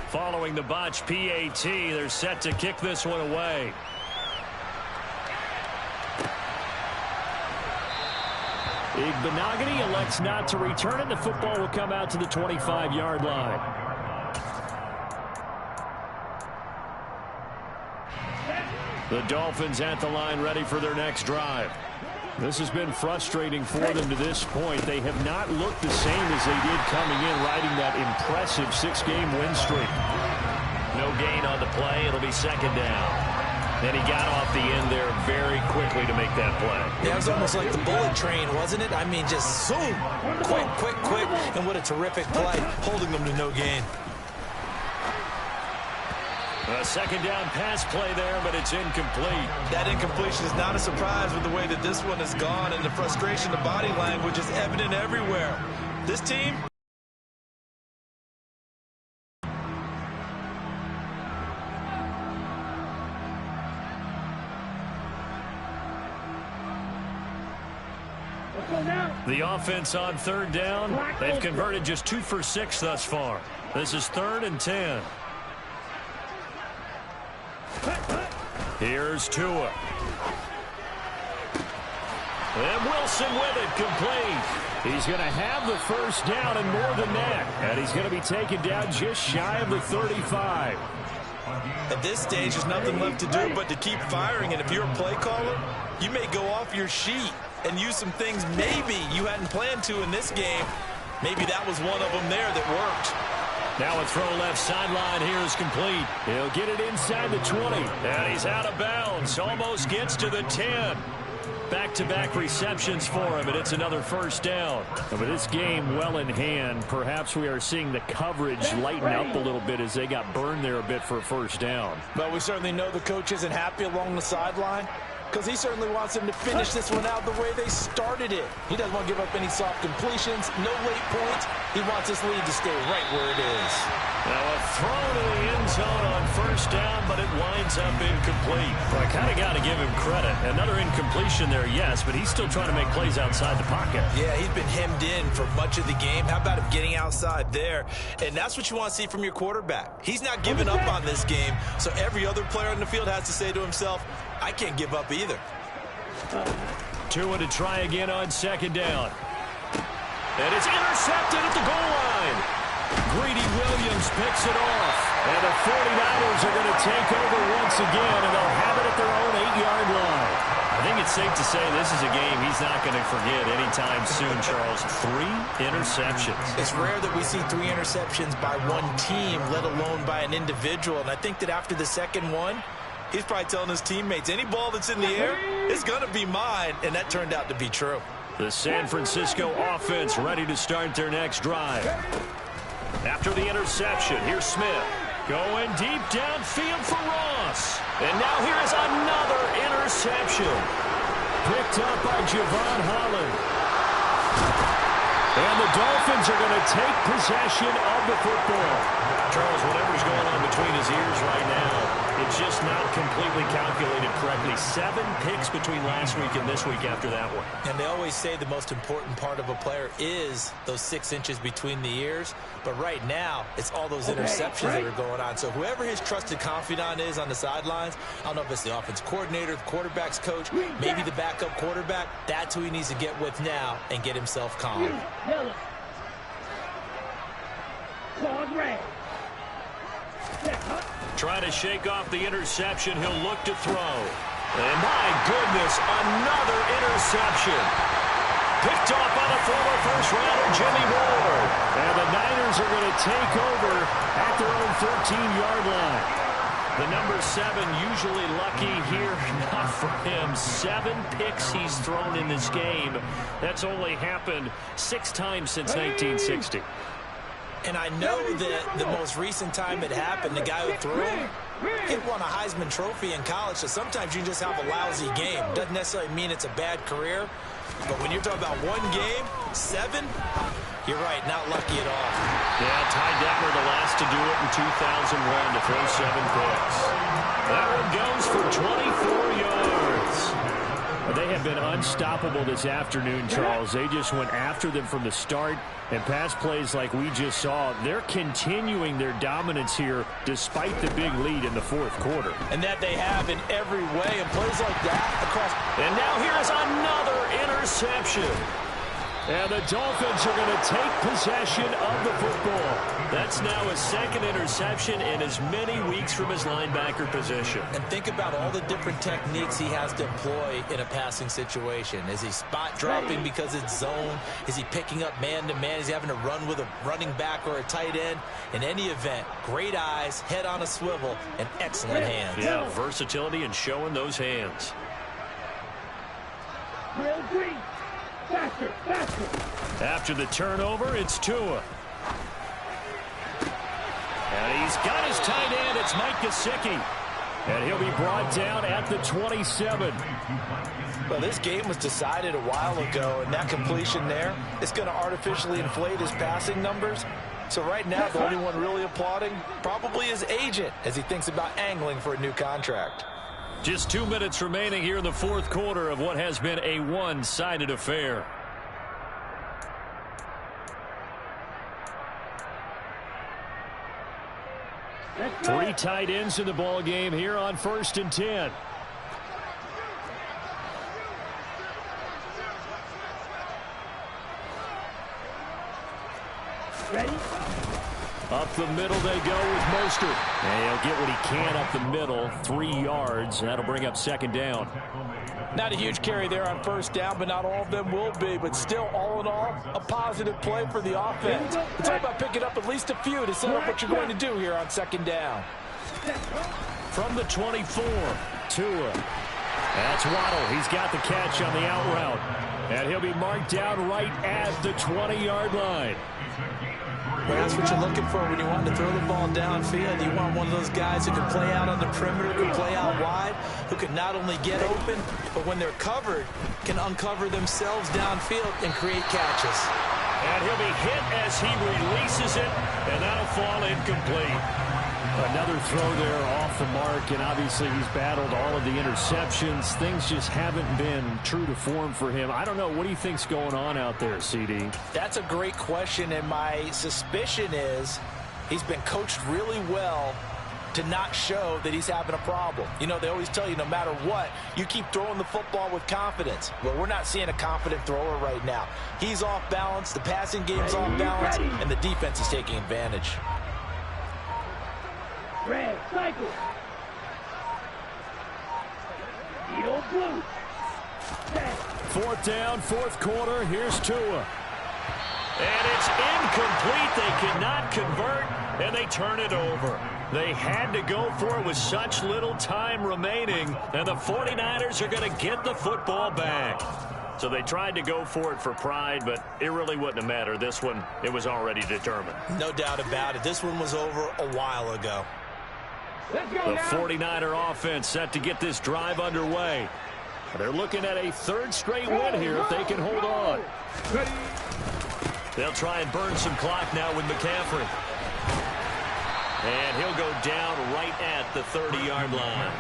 Following the botch PAT, they're set to kick this one away. Igbenogany elects not to return it. The football will come out to the 25-yard line. The Dolphins at the line ready for their next drive. This has been frustrating for them to this point. They have not looked the same as they did coming in, riding that impressive 6-game win streak. No gain on the play. It'll be 2nd down. And he got off the end there very quickly to make that play. Yeah, it was almost like the bullet train, wasn't it? I mean, just zoom. Quick. And what a terrific play, holding them to no gain. A 2nd down pass play there, but it's incomplete. That incompletion is not a surprise with the way that this one has gone, and the frustration, the body language is evident everywhere. This team... The offense on 3rd down. They've converted just 2 for 6 thus far. This is 3rd and 10. Here's Tua. And Wilson with it, complete. He's going to have the 1st down and more than that. And he's going to be taken down just shy of the 35. At this stage, there's nothing left to do but to keep firing. And if you're a play caller, you may go off your sheet and use some things maybe you hadn't planned to in this game. Maybe that was one of them there that worked. Now a throw left sideline here is complete. He'll get it inside the 20. And he's out of bounds. Almost gets to the 10. Back-to-back receptions for him, and it's another first down. And with this game well in hand, perhaps we are seeing the coverage lighten up a little bit as they got burned there a bit for a first down. But we certainly know the coach isn't happy along the sideline, because he certainly wants them to finish this one out the way they started it. He doesn't want to give up any soft completions, no late points. He wants this lead to stay right where it is. Now a throw to the end zone on first down, but it winds up incomplete. Well, I kind of got to give him credit. Another incompletion there, yes, but he's still trying to make plays outside the pocket. Yeah, he's been hemmed in for much of the game. How about him getting outside there? And that's what you want to see from your quarterback. He's not giving up on this game, so every other player on the field has to say to himself, I can't give up either. Tua to try again on second down. And it's intercepted at the goal line. Greedy Williams picks it off. And the 49ers are going to take over once again, and they'll have it at their own 8-yard line. I think it's safe to say this is a game he's not going to forget anytime soon, Charles. 3 interceptions. It's rare that we see 3 interceptions by one team, let alone by an individual. And I think that after the second one, he's probably telling his teammates, any ball that's in the air, it's going to be mine. And that turned out to be true. The San Francisco offense ready to start their next drive. After the interception, here's Smith. Going deep downfield for Ross. And now here is another interception. Picked up by Javon Holland. And the Dolphins are going to take possession of the football. Charles, whatever's going on between his ears right now, it's just not completely calculated correctly. 7 picks between last week and this week after that one. And they always say the most important part of a player is those 6 inches between the ears. But right now, it's all those interceptions that are going on. So whoever his trusted confidant is on the sidelines, I don't know if it's the offense coordinator, the quarterback's coach, maybe the backup quarterback, that's who he needs to get with now and get himself calm. Trying to shake off the interception. He'll look to throw. And my goodness, another interception. Picked off by the former first-rounder, Jimmy Ward. And the Niners are going to take over at their own 13-yard line. The number 7 usually lucky here. Not for him. 7 picks he's thrown in this game. That's only happened 6 times since 1960. And I know that the most recent time it happened, the guy who threw him, he won a Heisman Trophy in college, so sometimes you just have a lousy game. Doesn't necessarily mean it's a bad career, but when you're talking about one game, 7, you're right, not lucky at all. Yeah, Ty Detmer, the last to do it in 2001 to throw 7 picks. That one goes for 24 yards. They have been unstoppable this afternoon, Charles. They just went after them from the start, and pass plays like we just saw. They're continuing their dominance here despite the big lead in the 4th quarter. And that they have in every way, and plays like that across. And now here is another interception. And the Dolphins are going to take possession of the football. That's now his 2nd interception in as many weeks from his linebacker position. And think about all the different techniques he has to employ in a passing situation. Is he spot dropping because it's zone? Is he picking up man-to-man? Is he having to run with a running back or a tight end? In any event, great eyes, head on a swivel, and excellent hands. Yeah, versatility and showing those hands. Faster, faster. After the turnover, it's Tua. And he's got his tight end. It's Mike Gesicki. And he'll be brought down at the 27. Well, this game was decided a while ago, and that completion there is going to artificially inflate his passing numbers. So right now, the only one really applauding probably his agent as he thinks about angling for a new contract. Just 2 minutes remaining here in the 4th quarter of what has been a one-sided affair. Three tight ends in the ball game here on 1st and 10. Ready? Up the middle they go with Mostert. And he'll get what he can up the middle, 3 yards, and that'll bring up second down. Not a huge carry there on first down, but not all of them will be. But still, all in all, a positive play for the offense. It's all about picking up at least a few to set up what you're going to do here on second down. From the 24, Tua. That's Waddle. He's got the catch on the out route. And he'll be marked down right at the 20-yard line. Well, that's what you're looking for when you want to throw the ball downfield. You want one of those guys who can play out on the perimeter, who can play out wide, who can not only get open, but when they're covered, can uncover themselves downfield and create catches. And he'll be hit as he releases it, and that'll fall incomplete. Another throw there off the mark, and obviously he's battled all of the interceptions. Things just haven't been true to form for him. I don't know. What do you think's going on out there, CD? That's a great question, and my suspicion is he's been coached really well to not show that he's having a problem. You know, they always tell you no matter what, you keep throwing the football with confidence. Well, we're not seeing a confident thrower right now. He's off balance, the passing game's off balance, and the defense is taking advantage. Red, cycle. Yellow, blue. Fourth down, fourth quarter. Here's Tua. And it's incomplete. They cannot convert, and they turn it over. They had to go for it with such little time remaining, and the 49ers are going to get the football back. So they tried to go for it for pride, but it really wouldn't have mattered. This one, it was already determined. No doubt about it. This one was over a while ago. The 49er offense set to get this drive underway. They're looking at a third straight win here if they can hold on. They'll try and burn some clock now with McCaffrey. And he'll go down right at the 30-yard line.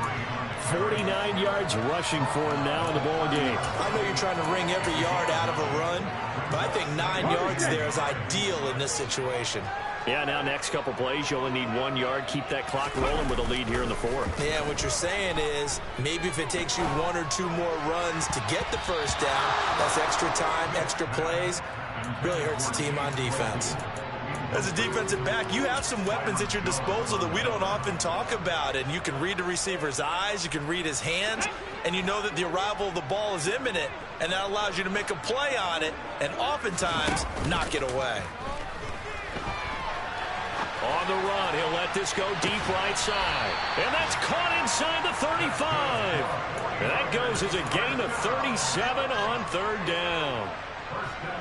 49 yards rushing for him now in the ball game. I know you're trying to wring every yard out of a run, but I think 9 yards there is ideal in this situation. Yeah, now next couple plays, you only need 1 yard. Keep that clock rolling with a lead here in the fourth. Yeah, what you're saying is maybe if it takes you 1 or 2 more runs to get the first down, that's extra time, extra plays, really hurts the team on defense. As a defensive back, you have some weapons at your disposal that we don't often talk about, and you can read the receiver's eyes, you can read his hands, and you know that the arrival of the ball is imminent, and that allows you to make a play on it and oftentimes knock it away. On the run, he'll let this go deep right side. And that's caught inside the 35. And that goes as a gain of 37 on third down.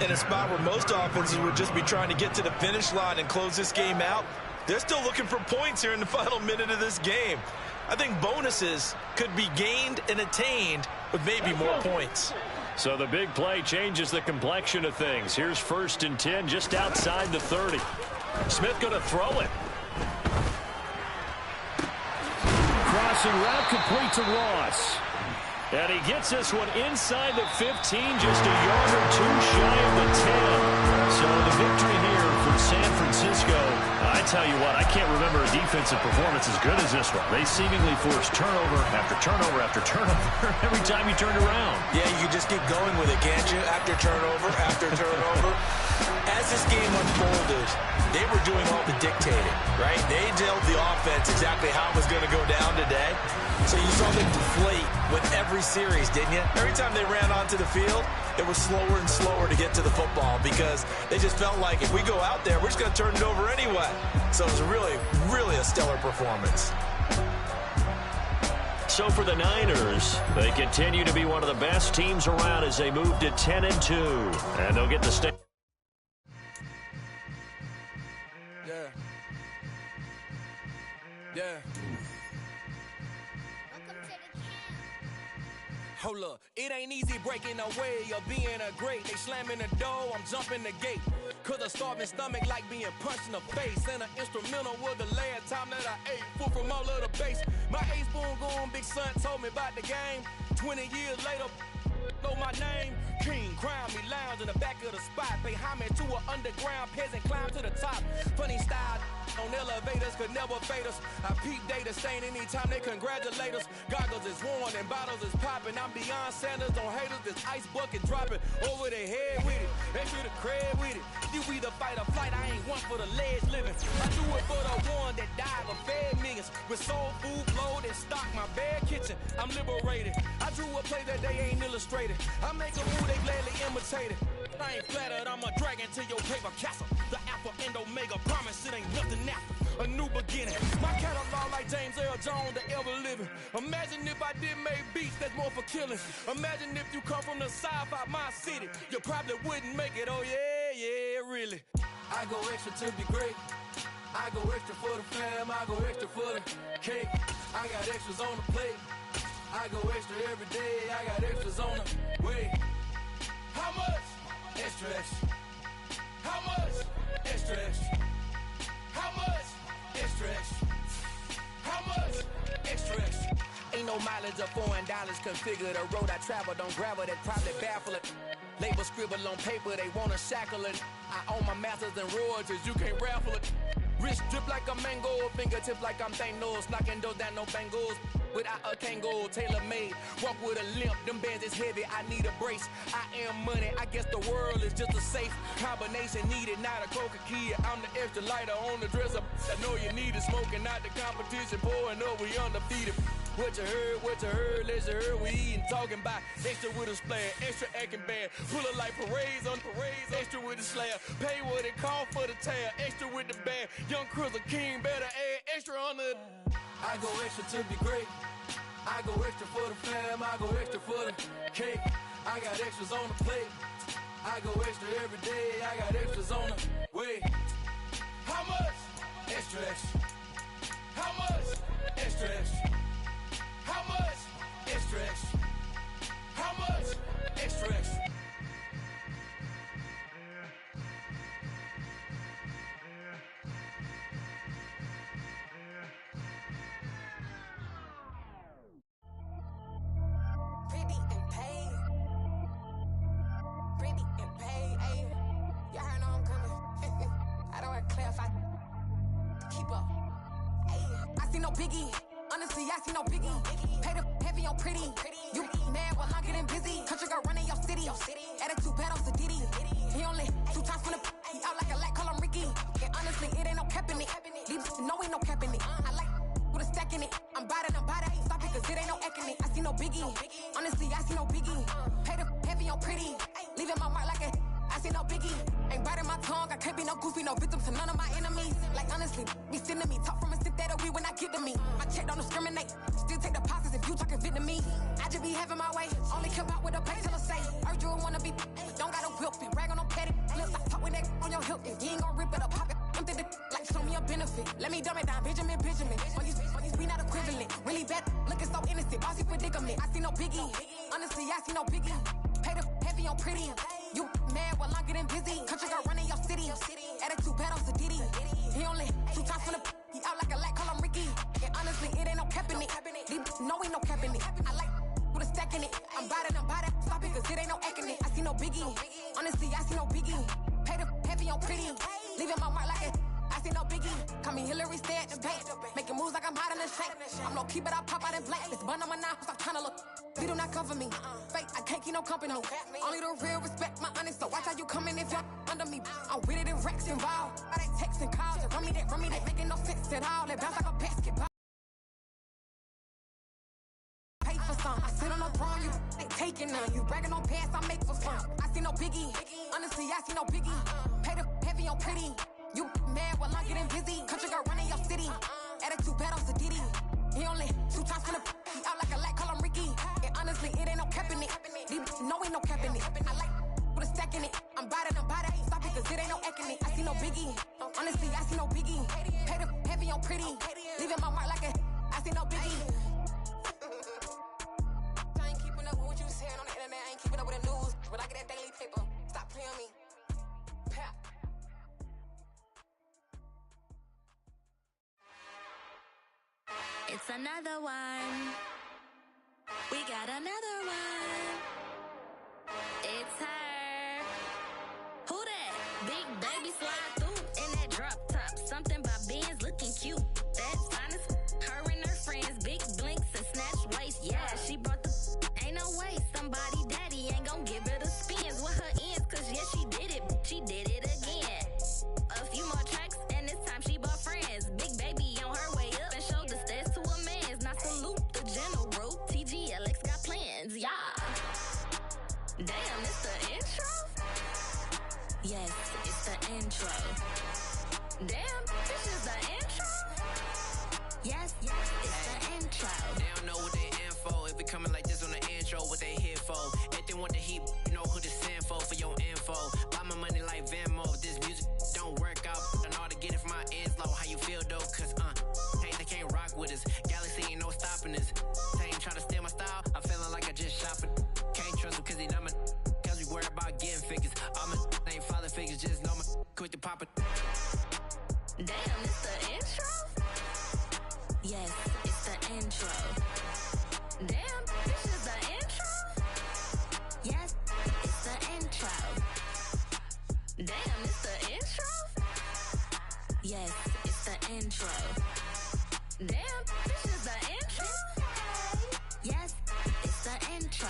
In a spot where most offenses would just be trying to get to the finish line and close this game out, they're still looking for points here in the final minute of this game. I think bonuses could be gained and attained with maybe more points. So the big play changes the complexion of things. Here's 1st and 10 just outside the 30. Smith going to throw it. Crossing route complete to Ross. And he gets this one inside the 15, just a yard or 2 shy of the 10. So the victory here for San Francisco. I tell you what, I can't remember a defensive performance as good as this one. They seemingly forced turnover after turnover after turnover every time you turned around. Yeah, you can just keep going with it, can't you? After turnover, after turnover. As this game unfolded, they were doing all the dictating, right? They told the offense exactly how it was going to go down today. So you saw them deflate with every series, didn't you? Every time they ran onto the field, it was slower and slower to get to the football because they just felt like if we go out there, we're just going to turn it over anyway. So it was really, really a stellar performance. So for the Niners, they continue to be one of the best teams around as they move to 10-2. And they'll get the state. Yeah. Hold up, it ain't easy breaking away or being a great. They slamming the door, I'm jumping the gate. Cause a starving stomach like being punched in the face. And an instrumental was the last time that I ate. Food from all of the base. My ace spoon going, big son told me about the game. 20 years later, know my name. King, crown me, lounge in the back of the spot. Pay homage to an underground peasant, climb to the top. Funny style, On elevators could never fade us. I peep data stain anytime they congratulate us. Goggles is worn and bottles is popping. I'm beyond Sanders on haters. This ice bucket dropping over their head with it. They should have cred with it. You either fight or flight. I ain't one for the ledge living. I do it for the one that died or fed millions. With soul food, flowed and stock my bad kitchen. I'm liberated. I drew a play that they ain't illustrated. I make a move they gladly imitated. I ain't flattered, I'm a dragon to your paper castle. The Alpha and Omega, promise it ain't nothing after. A new beginning. My catalog like James Earl Jones, the ever living. Imagine if I did make beats that's more for killing. Imagine if you come from the south out my city. You probably wouldn't make it, oh yeah, really. I go extra to be great. I go extra for the fam, I go extra for the cake. I got extras on the plate. I go extra every day, I got extras on the way. How much? Extra, extra. How much? Extra, extra. How much? Extra, extra. How much? Extra, extra. Ain't no mileage of $4 configure the road I travel. Don't gravel that probably baffle it. Label scribble on paper, they wanna shackle it. I own my masters and royalties, you can't raffle it. Wrist drip like a mango, fingertips like I'm Thanos, knocking those down no bangles. Without a Kango, tailor-made, walk with a limp, them bands is heavy, I need a brace. I am money, I guess the world is just a safe combination needed, not a coca key. I'm the extra lighter on the dresser. I know you need it, smoking out the competition, pouring up, we undefeated. What you heard, let's you heard, we eatin', talking about extra with a splash, extra acting bad, pull it like parades on parades, extra with the slayer, pay what it cost for the tail, extra with the bag, young Cruiser King, better add extra on the. I go extra to be great, I go extra for the fam, I go extra for the cake, I got extras on the plate, I go extra every day, I got extras on the way. How much? Extra, extra. How much? Extra, extra. How much? Extra, extra. How much? Extra, extra. Pretty and paid. Pretty and paid, ayy. Y'all heard I'm coming. I don't want to clarify. Keep up. Ayy. I see no biggie. Honestly, I see no biggie. Pay the heavy on pretty. You mad while I'm getting busy. Country girl running your city. Attitude bad on Diddy. He only 2 times from the he out like a light, call him Ricky. And honestly, it ain't no cap in it. These no ain't no cap in it. I like with a stack in it. I'm bad it. Stop it, cause it ain't no eck in it. I see no biggie. Honestly, I see no biggie. Pay the heavy on pretty. Leaving my mark like a I see no biggie. Ain't biting my tongue. I can't be no goofy, no victim to none of my enemies. Like honestly, be sending me talk from a sip that we when I get to me. My check don't discriminate. Still take deposits if you talking Vietnamese. I just be having my way. Only come out with a pay till I say. Heard you wanna be. Don't got a whip. Be bragging on petty. Flips. I talk with that on your hip. If you ain't gon' rip it up, pop it. Empty the like show me a benefit. Let me dumb it down, Benjamin. On these we not equivalent. Really bad. Looking so innocent. Bossy predicament. I see no biggie. Honestly, I see no biggie. Pay the heavy on pretty. You mad while I'm getting busy. Country girl running your city. Attitude bad on Diddy. He only 2 times from the he out like a light, call him Ricky. And honestly, it ain't no cap in it. These no ain't no cap in it. I like with a stack in it. I'm bad it. Stop it, cause it ain't no eck in it. I see no biggie. Honestly, I see no biggie. Pay the heavy on pretty. Leaving my mark like it. I see no biggie. Call me Hillary, stay at the bank. Making moves like I'm hot in the shank. I'm low key, but I pop out in blank. This bun on my knife, stop trying to look. You do not cover me. Fake, I can't keep no company. Only the real respect my honest. So watch how you coming if you're under me. I'm with it in Rex involved. All that text and calls. Run me that. Making no sense at all. They bounce like a basketball. Pay for some. I sit on no throne. You they taking none. You bragging on past. I make for fun. I see no biggie. Honestly, I see no biggie. Pay the heavy on pretty. You mad while I'm getting busy. Country girl running your city. Attitude bad on Diddy. He only 2 times from the he out like a light, call him Ricky. And honestly, it ain't no cap in it. These no ain't no cap in it. I like with a stack in it. I'm bad it. Stop it, cause it ain't no eck in it. I see no biggie. Honestly, I see no biggie. Pay the heavy on pretty. Leaving my mark like a I see no biggie. I ain't keeping up with what you saying on the internet. I ain't keeping up with the news. But I get that daily paper. Stop playing me. Pap. It's another one. We got another one. It's her. Who that? Big baby slide through in that drop top. Something by Benz Damn, it's the intro? Yes, it's the intro. Damn, this is the intro? Yes, it's the intro. They don't know what they in for. If it coming like this on the intro, what they here for? If they want the heat, you know who to send for your info. Buy my money like Venmo. If this music don't work out, I know how to get it from my ends low. How you feel though? Cause hey, they can't rock with us. Galaxy ain't no stopping us. They ain't try to steal my style. I'm feeling like I just shop it. Can't trust them cause they not my. Cause we worried about getting figures. All my ain't father figures. Just know my quick to pop it. Damn, it's the intro? Yes, it's the intro. Damn, this is the intro? Yes, it's the intro. Damn, it's the intro? Yes, it's the intro. Damn, this is the intro? Yes, it's the intro.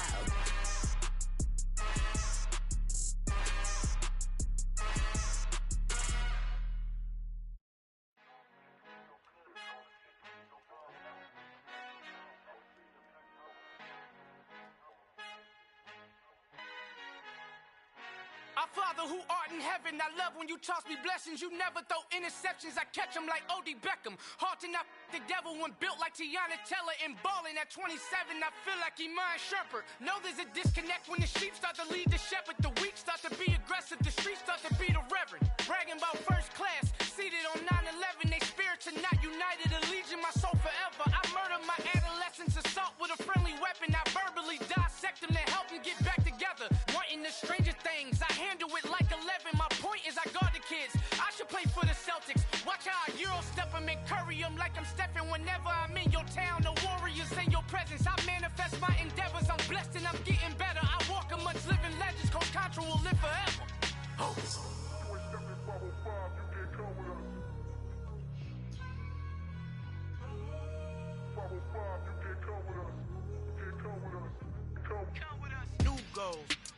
Our Father who art in heaven, I love when you toss me blessings. You never throw interceptions, I catch them like O.D. Beckham. Hard to not the devil when built like Tiana Teller and balling at 27. I feel like Iman Shumpert. Know there's a disconnect when the sheep start to lead the shepherd. The weak start to be aggressive, the streets start to be the reverend. Bragging about first class, seated on 9/11. They spirits are not united, a legion, my soul forever. I murder my adolescence, assault with a friendly weapon. I verbally dissect them to help them get back together. Wanting the stranger things, I handle it like 11. My point is I guard the kids. I should play for the Celtics. Watch how I Euro step them and curry them like I'm Stephen. Whenever I'm in your town, the Warriors in your presence. I manifest my endeavors. I'm blessed and I'm getting better. I walk amongst living legends. Coach Contra will live forever. Oh.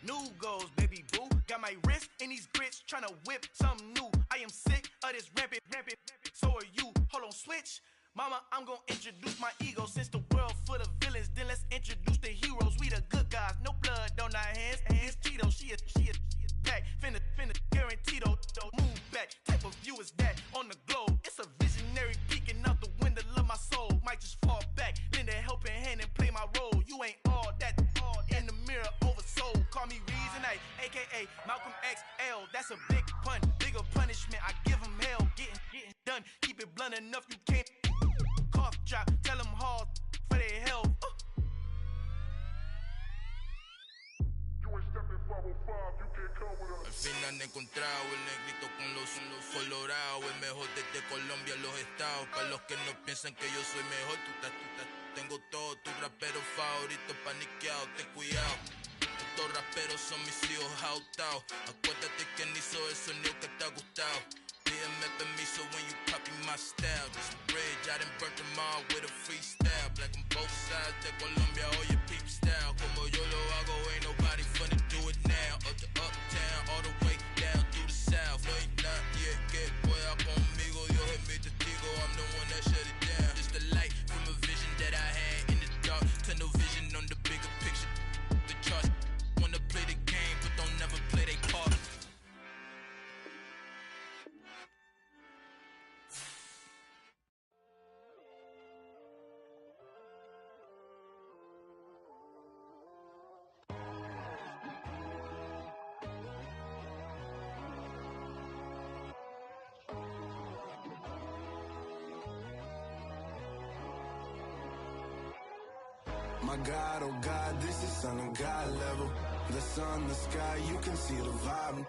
New goals, baby boo. Got my wrist in these grits, tryna whip something new. I am sick of this rampant. So are you. Hold on, switch. Mama, I'm gonna introduce my ego. Since the world full of villains, then let's introduce the heroes. We the good guys, no blood on our hands. Hands Tito, she a back. Finna guaranteed move back. Type of view is that on the globe? It's a visionary peeking out the window of my soul. Might just fall back, lend a helping hand and play my role. You ain't all that in the mirror oversold. Call me Reason A, aka Malcolm XL. That's a big pun, bigger punishment. I give him hell, getting done. Keep it blunt enough, you can't cough drop. Tell them hard for their health. Al fin han encontrado el negrito con los colorados, el mejor desde Colombia a los estados. Para los que no piensan que yo soy mejor, tengo todo, tu rapero favorito paniqueado, ten cuidado. Estos raperos son mis hijos adoptados. Acuérdate que ni hizo el sonido que te ha gustado. Pídeme permiso when you copy my style. This bridge, I done burnt them all with a freestyle. Black on both sides de Colombia, oye peep style. Como yo lo hago, ain't nobody finna do it now. Up to uptown, all the way down through the south. No hay nadie que pueda conmigo, Dios es mi testigo. I'm the one that shut it down. Just the light from a vision that I had in the dark. Tunnel vision on the bigger picture. The charts wanna play the game, but don't never play their part. My God, oh God, this is Son of God level. The sun, the sky, you can see the vibe.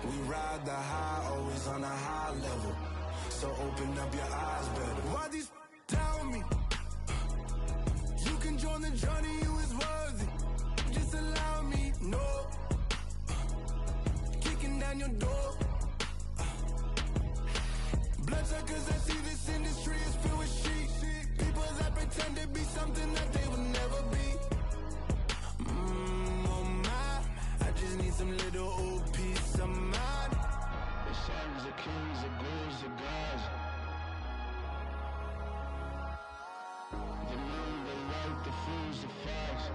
We ride the high, always on a high level. So open up your eyes better. Why these tell me? You can join the journey, you is worthy. Just allow me, no. Kicking down your door. Bloodshot cause I see this industry is filled with sheep. People that pretend to be something that they will never be. Oh my, I just need some little old peace of mind. The sons, the kings, the ghouls, the gods. The moon, the light, the fools, the facts.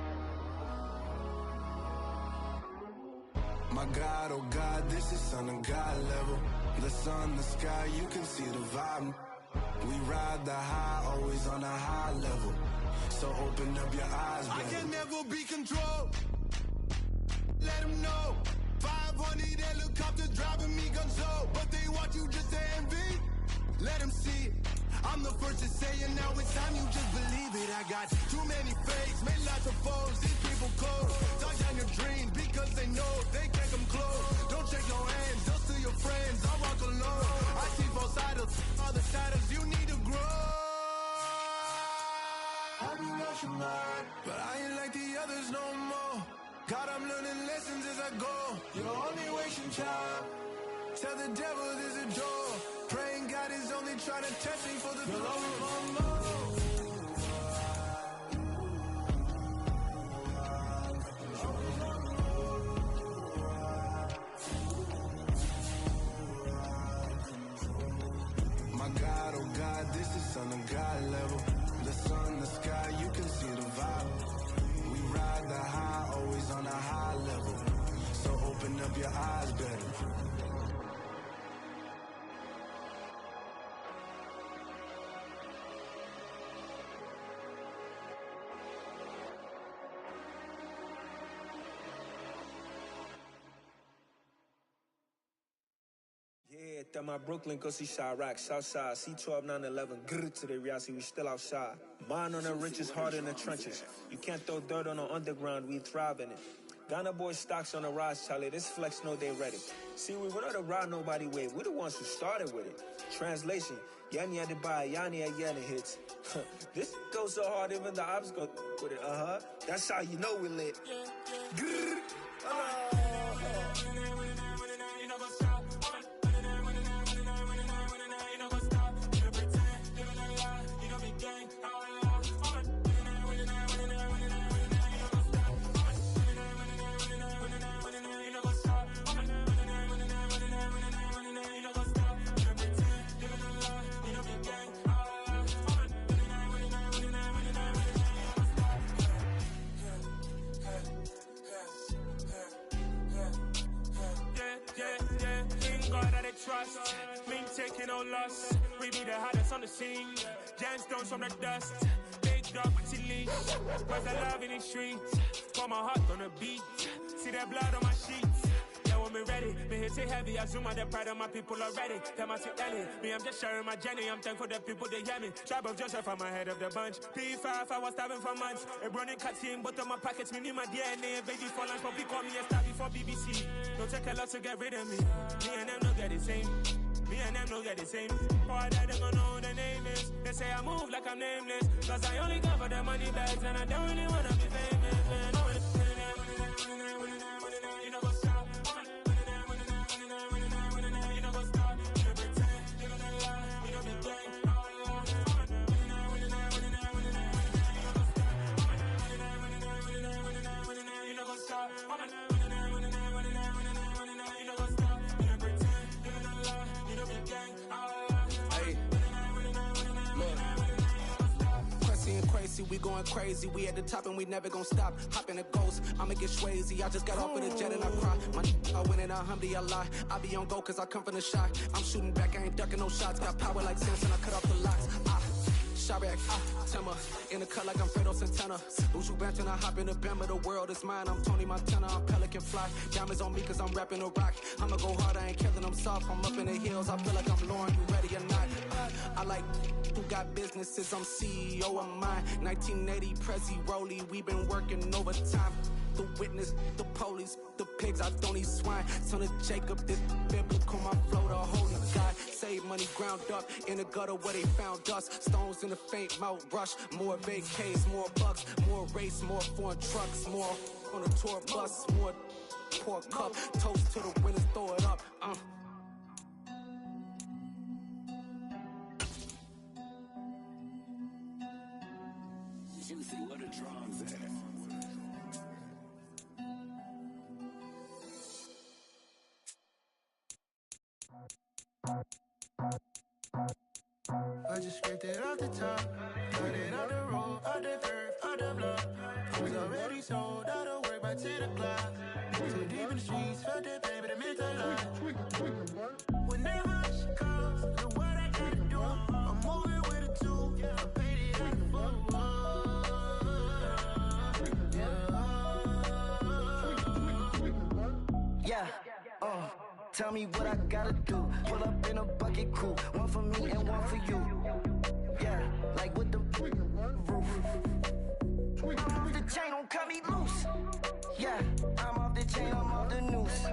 My God, oh God, this is son of God level. The sun, the sky, you can see the vibe. We ride the high, always on a high level. So open up your eyes, baby. I can never be controlled. Let them know. 500 helicopters driving me gonzo. But they want you just to envy. Let them see it. I'm the first to say it, now it's time you just believe it. I got too many fakes, made lots of foes. These people cold. Talk down your dreams because they know they can't come close. Don't check your hands, just to your friends. I walk alone. I see both sides, other titles you need to grow. I be rushing hard, but I ain't like the others no more. God, I'm learning lessons as I go. You're only wasting time. Tell the devil there's a door. Praying God is only trying to test me for the glory of my My God, oh God, this is son of God level. The sun, the sky, you can see the vibe. We ride the high, always on a high level. So open up your eyes, better. Yeah, that my Brooklyn, go see Chirac, Southside, C12, 911, grr to the Riasi, we still outside. Mine on the riches, hard in the trenches. You can't throw dirt on the underground, we thrive in it. Ghana boys stocks on the rise, Charlie, this flex know they ready. See, we were not to ride nobody wave, we the ones who started with it. Translation, Yanni had to buy, Yanni had Yanni hits. This goes so hard, even the ops go with it, That's how you know we lit. Grr, trust, me taking no loss. We be the hottest on the scene. Gemstones from the dust. Big dog, pretty leash. Where's the love in the streets? Pour my heart on the beat. See that blood on my sheets. Yeah, when me ready, me hit it heavy. I zoom out the pride of my people already. Tell my Ellie, me I'm just sharing my journey. I'm thankful the people they hear me. Tribe of Joseph, I'm ahead of the bunch. P5, I was starving for months. A running cut team, but on my pockets, me need my DNA. Baby for lunch, but call me a star before BBC. Don't take a lot to get rid of me. Me and them don't get the same. Me and them don't get the same. Boy, that they gonna know who the name is. They say I move like I'm nameless. Cause I only cover the money bags and I don't really wanna be famous, man. You know what's up? You know what's up? You pretend, you know the lie, you know the game. You know what's up? We going crazy, we at the top and we never gonna stop. Hop in a ghost, I'ma get swayzy. I just got off of the jet and I cry. I win in a Humvee, I lie. I be on go cause I come from the shot. I'm shooting back, I ain't ducking no shots. Got power like Samson, I cut off the locks. Chirac, Timmer, in the cut like I'm Fredo Santana. Buju Banton, I hop in the Bama, the world is mine. I'm Tony Montana, I'm Pelican Fly. Diamonds on me cause I'm rapping a rock. I'ma go hard, I ain't killing them soft. I'm up in the hills, I feel like I'm Lauren, you ready or not? I like who got businesses, I'm CEO of mine. 1980, Prezi Rolly, we been working overtime. The witness, the police, the pigs, I don't eat swine. Son of Jacob, this biblical, my flow, the holy God. Save money ground up in the gutter where they found us. Stones in the faint mouth rush. More vacays, more bucks, more race, more foreign trucks, more on a tour bus, more pour cup. Toast to the winners, throw it up. Juicy, what a drums at. I just scraped it off the top, got it on the road, out the curve, out the block. It was already sold, out of work by 10 o'clock. Too deep in the streets, felt that baby, that meant a lot. Whenever she calls, the what I gotta do, I'm moving with it too. I paid it out the full. Yeah, tell me what I gotta do. Pull up in a bucket crew, one for me and one for you. Yeah, like with the roof. I'm off the chain, don't cut me loose. Yeah, I'm off the chain, I'm off the noose.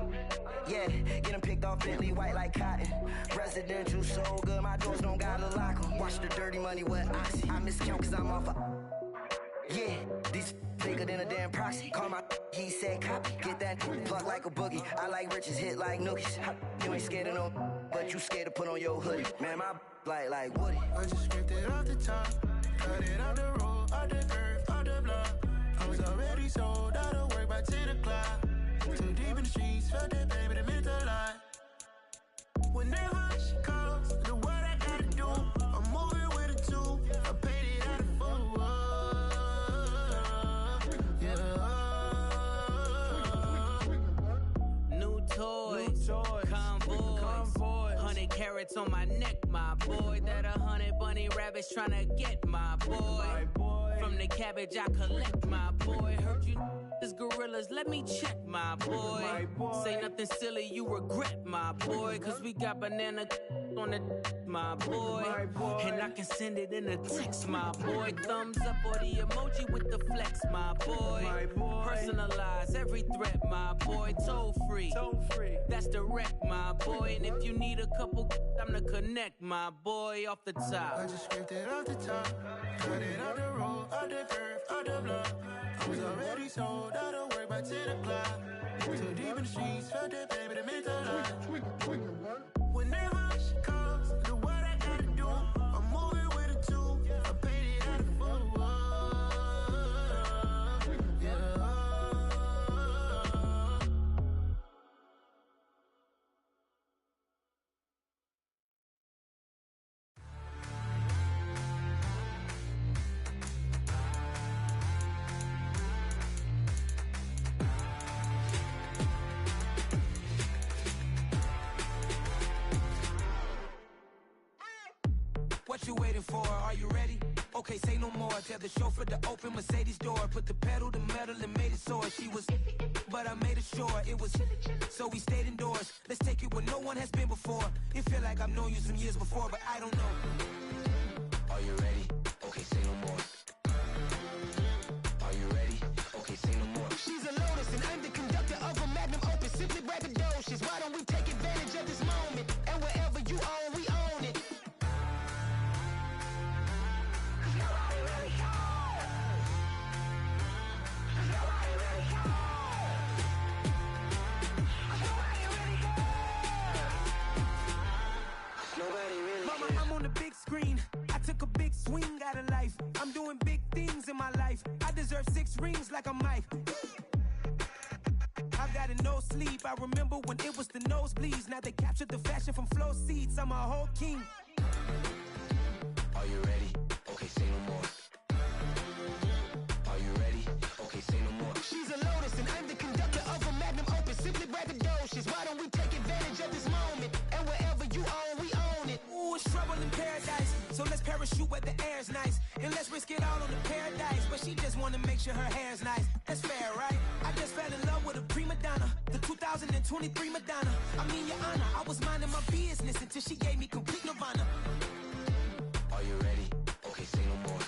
Yeah, getting picked off Bentley white like cotton. Residential so good, my doors don't gotta lock 'em. Watch the dirty money with oxy. I miscount cause I'm off yeah, these bigger than a damn proxy. Call my he said copy. Get that plug like a boogie. I like riches, hit like nookies. You ain't scared of no, but you scared to put on your hoodie. Man, my like Woody. I just scraped it off the top, cut it off the road, off the curve, off the block. I was already sold out of work by 10 o'clock. Too deep in the streets, felt that baby, that meant a lot. Whenever she calls, the what I gotta do, I'm moving with it too. I paid it out of full. New toys, convoys, 100 carats on my neck, my boy. That 100 bunny rabbits tryna get my boy. From the cabbage I collect, my boy. Heard you is gorillas, let me check, my boy. Say nothing silly, you regret, my boy. Cause we got banana on the my boy. And I can send it in a text, my boy. Thumbs up or the emoji with the flex, my boy. Personalize every threat, my boy. Toll free, that's direct, my boy. And if you need a couple, I'm the connect, my boy. Off the top, I just scraped it off the top, cut it off the road, off the curve, off the block. I was already sold out of work by 10 o'clock. Too deep in the streets, felt that baby, that meant a lot. Whenever she calls, the what I gotta do, I'm moving with it too. I paid it out of full. What you waiting for? Are you ready? Okay, say no more. Tell the chauffeur to open Mercedes door. Put the pedal to metal and made it soar. She was, but I made it sure it was. So we stayed indoors. Let's take it where no one has been before. It feel like I've known you some years before, but I don't know. Are you ready? Okay, say no more. Are you ready? Okay, say no more. She's a Lotus and I'm the conductor of a magnum opus. Simply braggadocious. Why don't we take advantage of this moment? And wherever you own, we own it. Mama, I'm on the big screen. I took a big swing out of life. I'm doing big things in my life. I deserve 6 rings like a Mike. I've got no sleep. I remember when it was the nosebleeds. Now they captured the fashion from flow seats. I'm a whole king. Are you ready? Okay, say no more. Are you ready? Okay, say no more. She's a Lotus and I'm the conductor of a magnum opus. Simply braggadocious. Why don't we take advantage of this moment? And wherever you own, we own it. Ooh, it's trouble in paradise. So let's parachute where the air's nice. And let's risk it all on the paradise. But she just wanna make sure her hair's nice. That's fair, right? I just fell in love with a prima donna. The 2023 Madonna. I mean, your honor, I was minding my business until she gave me complete nirvana. Are you ready? Okay, say no more.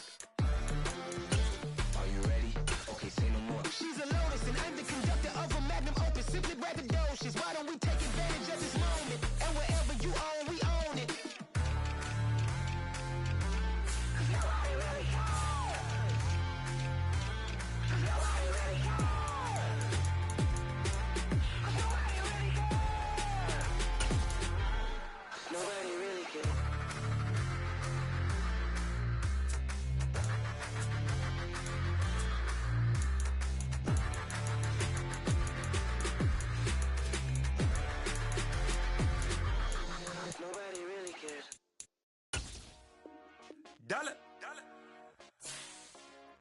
Are you ready? Okay, say no more. She's a Lotus and I'm the conductor of a magnum opus. Simply braggadocious. Why don't we take advantage of this moment? And wherever you own, we own it. Nobody really cares. Nobody really cares. Nobody really cares. Nobody really cares. Nobody really cares. Dollar.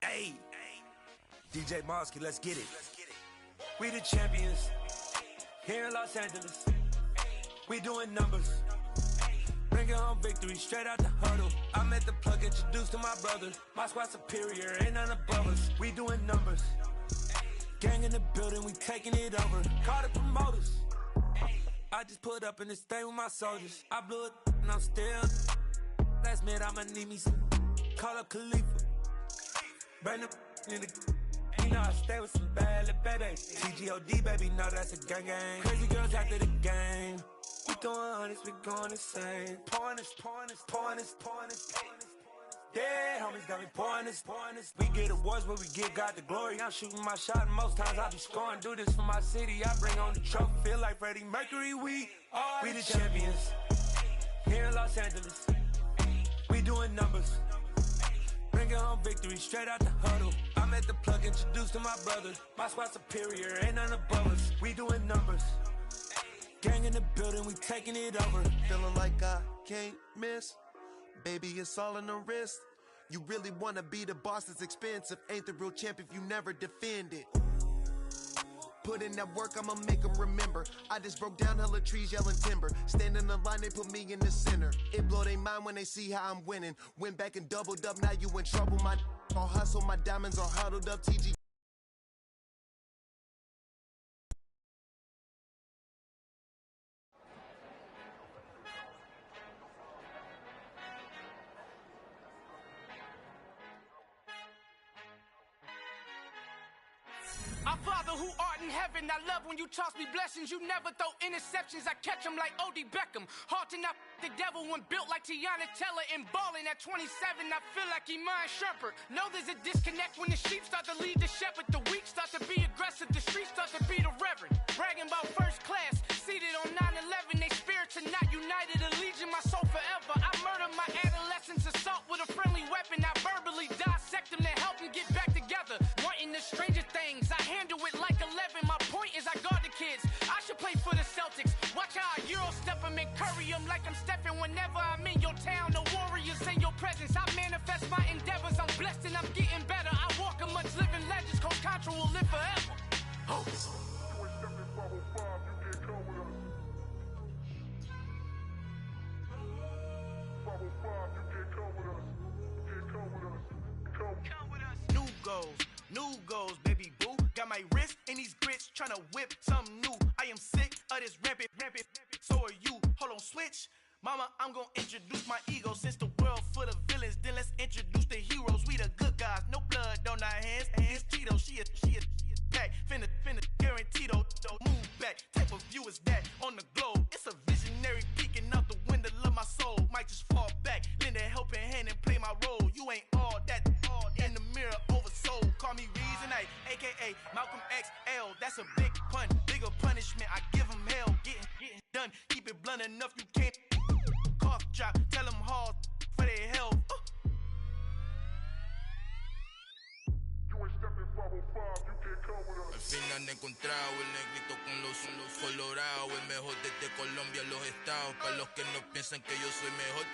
Hey. DJ Mosky, let's get it. We the champions. Here in Los Angeles, we doing numbers. Bringing home victory straight out the huddle. I'm at the plug, introduced to my brother. My squad superior, ain't none above us. We doing numbers. Gang in the building, we taking it over. Call the promoters. I just put up in this thing with my soldiers. I blew it and I'm still. Last minute, I'ma need me some. Call up Khalifa. Burn the in the. You know I stay with some bad little baby. TGOD, baby, no, that's a gang gang. Crazy girls after the game. We throwing hundreds, we going insane. Pouring this. Yeah, homies got me pouring this. We get awards, but we give God the glory. I'm shooting my shot, and most times I be scoring. Do this for my city, I bring on the trophy. Feel like Freddie Mercury, we the champions. Here in Los Angeles, we doing numbers. Bringing home victory straight out the huddle. I'm at the plug, introduced to my brother. My squad superior, ain't none above us. We doing numbers. Gang in the building, we taking it over. Feeling like I can't miss. Baby, it's all in the wrist. You really wanna be the boss, it's expensive. Ain't the real champ if you never defend it. Put in that work, I'ma make them remember. I just broke down hella trees, yelling timber. Stand in the line, they put me in the center. It blow their mind when they see how I'm winning. Went back and doubled up, now you in trouble. My all hustle, my diamonds are huddled up. TG. Our Father who art in heaven, I love when you toss me blessings. You never throw interceptions, I catch them like O.D. Beckham. Hard to not the devil when built like Tiana Teller and balling at 27. I feel like Iman Shumpert. Know there's a disconnect when the sheep start to lead the shepherd. The weak start to be aggressive, the streets start to be the reverend. Bragging about first class, seated on 9/11. They spirits are not united, a legion, my soul forever. I murder my adolescence, assault with a friendly weapon. I verbally dissect them to help them get back together. Wanting the stranger things, I handle it like 11. My point is I guard the kids. I should play for the Celtics. Watch how I Euro step them and curry them like I'm stepping. Whenever I'm in your town, the warriors in your presence. I manifest my endeavors. I'm blessed and I'm getting better. I walk amongst living legends. Coach Contra will live forever. Oh. New goals, baby boo. Got my wrist in these grits, tryna whip something new. I am sick of this rampant. So are you. Hold on, switch. Mama, I'm gonna introduce my ego. Since the world full of villains, then let's introduce the heroes. We the good guys, no blood on our hands. Hands Tito, she is back. Finna guarantee though. Move back. Type of view is that on the globe. It's a visionary peeking out the window of my soul. Might just fall back, lend a helping hand and play my role. You ain't all that in the mirror oversold. Call me Reasonite, aka Malcolm XL. That's a big pun, bigger punishment. I give him hell, getting done. Keep it blunt enough, you can't cough drop. Tell them hard for their health. Al fin han encontrado el negrito con los colorados, el mejor desde Colombia, los estados. Para los que no piensan que yo soy mejor,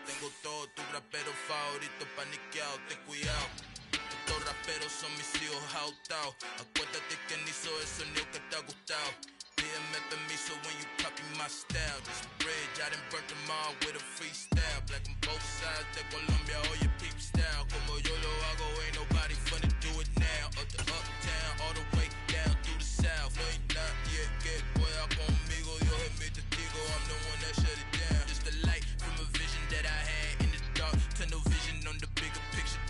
tengo todo, tu rapero favorito paniqueado, ten cuidado. Estos raperos son mis hijos jautados. Acuérdate que ni hizo el sonido que te ha gustado. Pídeme permiso when you copy my style. This bridge, I done burnt them all with a freestyle. Black on both sides de Colombia, oye peep style. Como yo lo hago, ain't nobody finna do it now. Up to uptown, all the way down through the south. No hay nadie que pueda conmigo, Dios es mi testigo. I'm the one that shut it down. Just the light from a vision that I had in the dark. Tunnel vision on the bigger picture.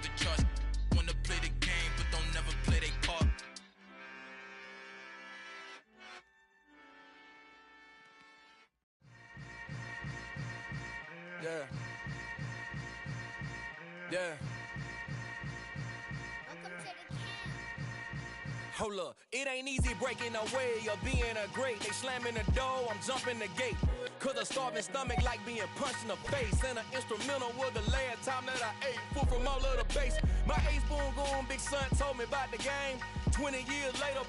The charts wanna play the game, but don't never play their part. Yeah. Yeah. Hold up, it ain't easy breaking away or being a great. They slamming the door, I'm jumping the gate. Cause a starving stomach like being punched in the face. And an instrumental was the last time that I ate food from all of the bass. My ace boom goon, big son told me about the game. 20 years later,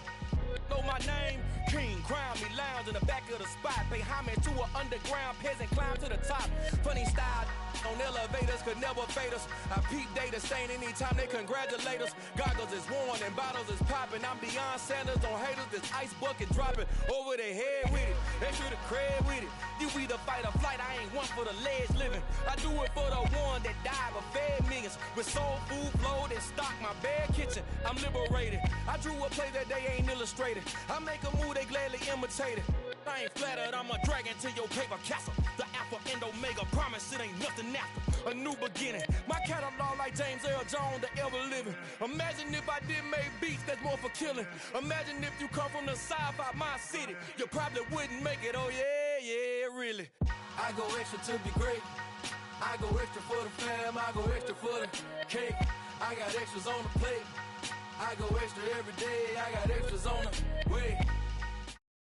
know my name. King, crown me, lounge in the back of the spot. Pay homage to an underground peasant, climb to the top. Funny style, On elevators could never fade us. I peep data stain anytime they congratulate us. Goggles is worn and bottles is popping. I'm Deion Sanders on haters. This ice bucket dropping over their head with it. Extra the cred with it. You either fight or flight. I ain't one for the ledge living. I do it for the one that died but fed millions. With soul food flowed and stocked my bad kitchen. I'm liberated. I drew a play that they ain't illustrated. I make a move they gladly imitate it. I ain't flattered, I'm a dragon to your paper castle. The Alpha and Omega, promise it ain't nothing after. A new beginning. My catalog like James Earl Jones, the ever living. Imagine if I did make beats that's more for killing. Imagine if you come from the sci-fi my city. You probably wouldn't make it, oh yeah, really. I go extra to be great. I go extra for the fam, I go extra for the cake. I got extras on the plate. I go extra every day, I got extras on the way.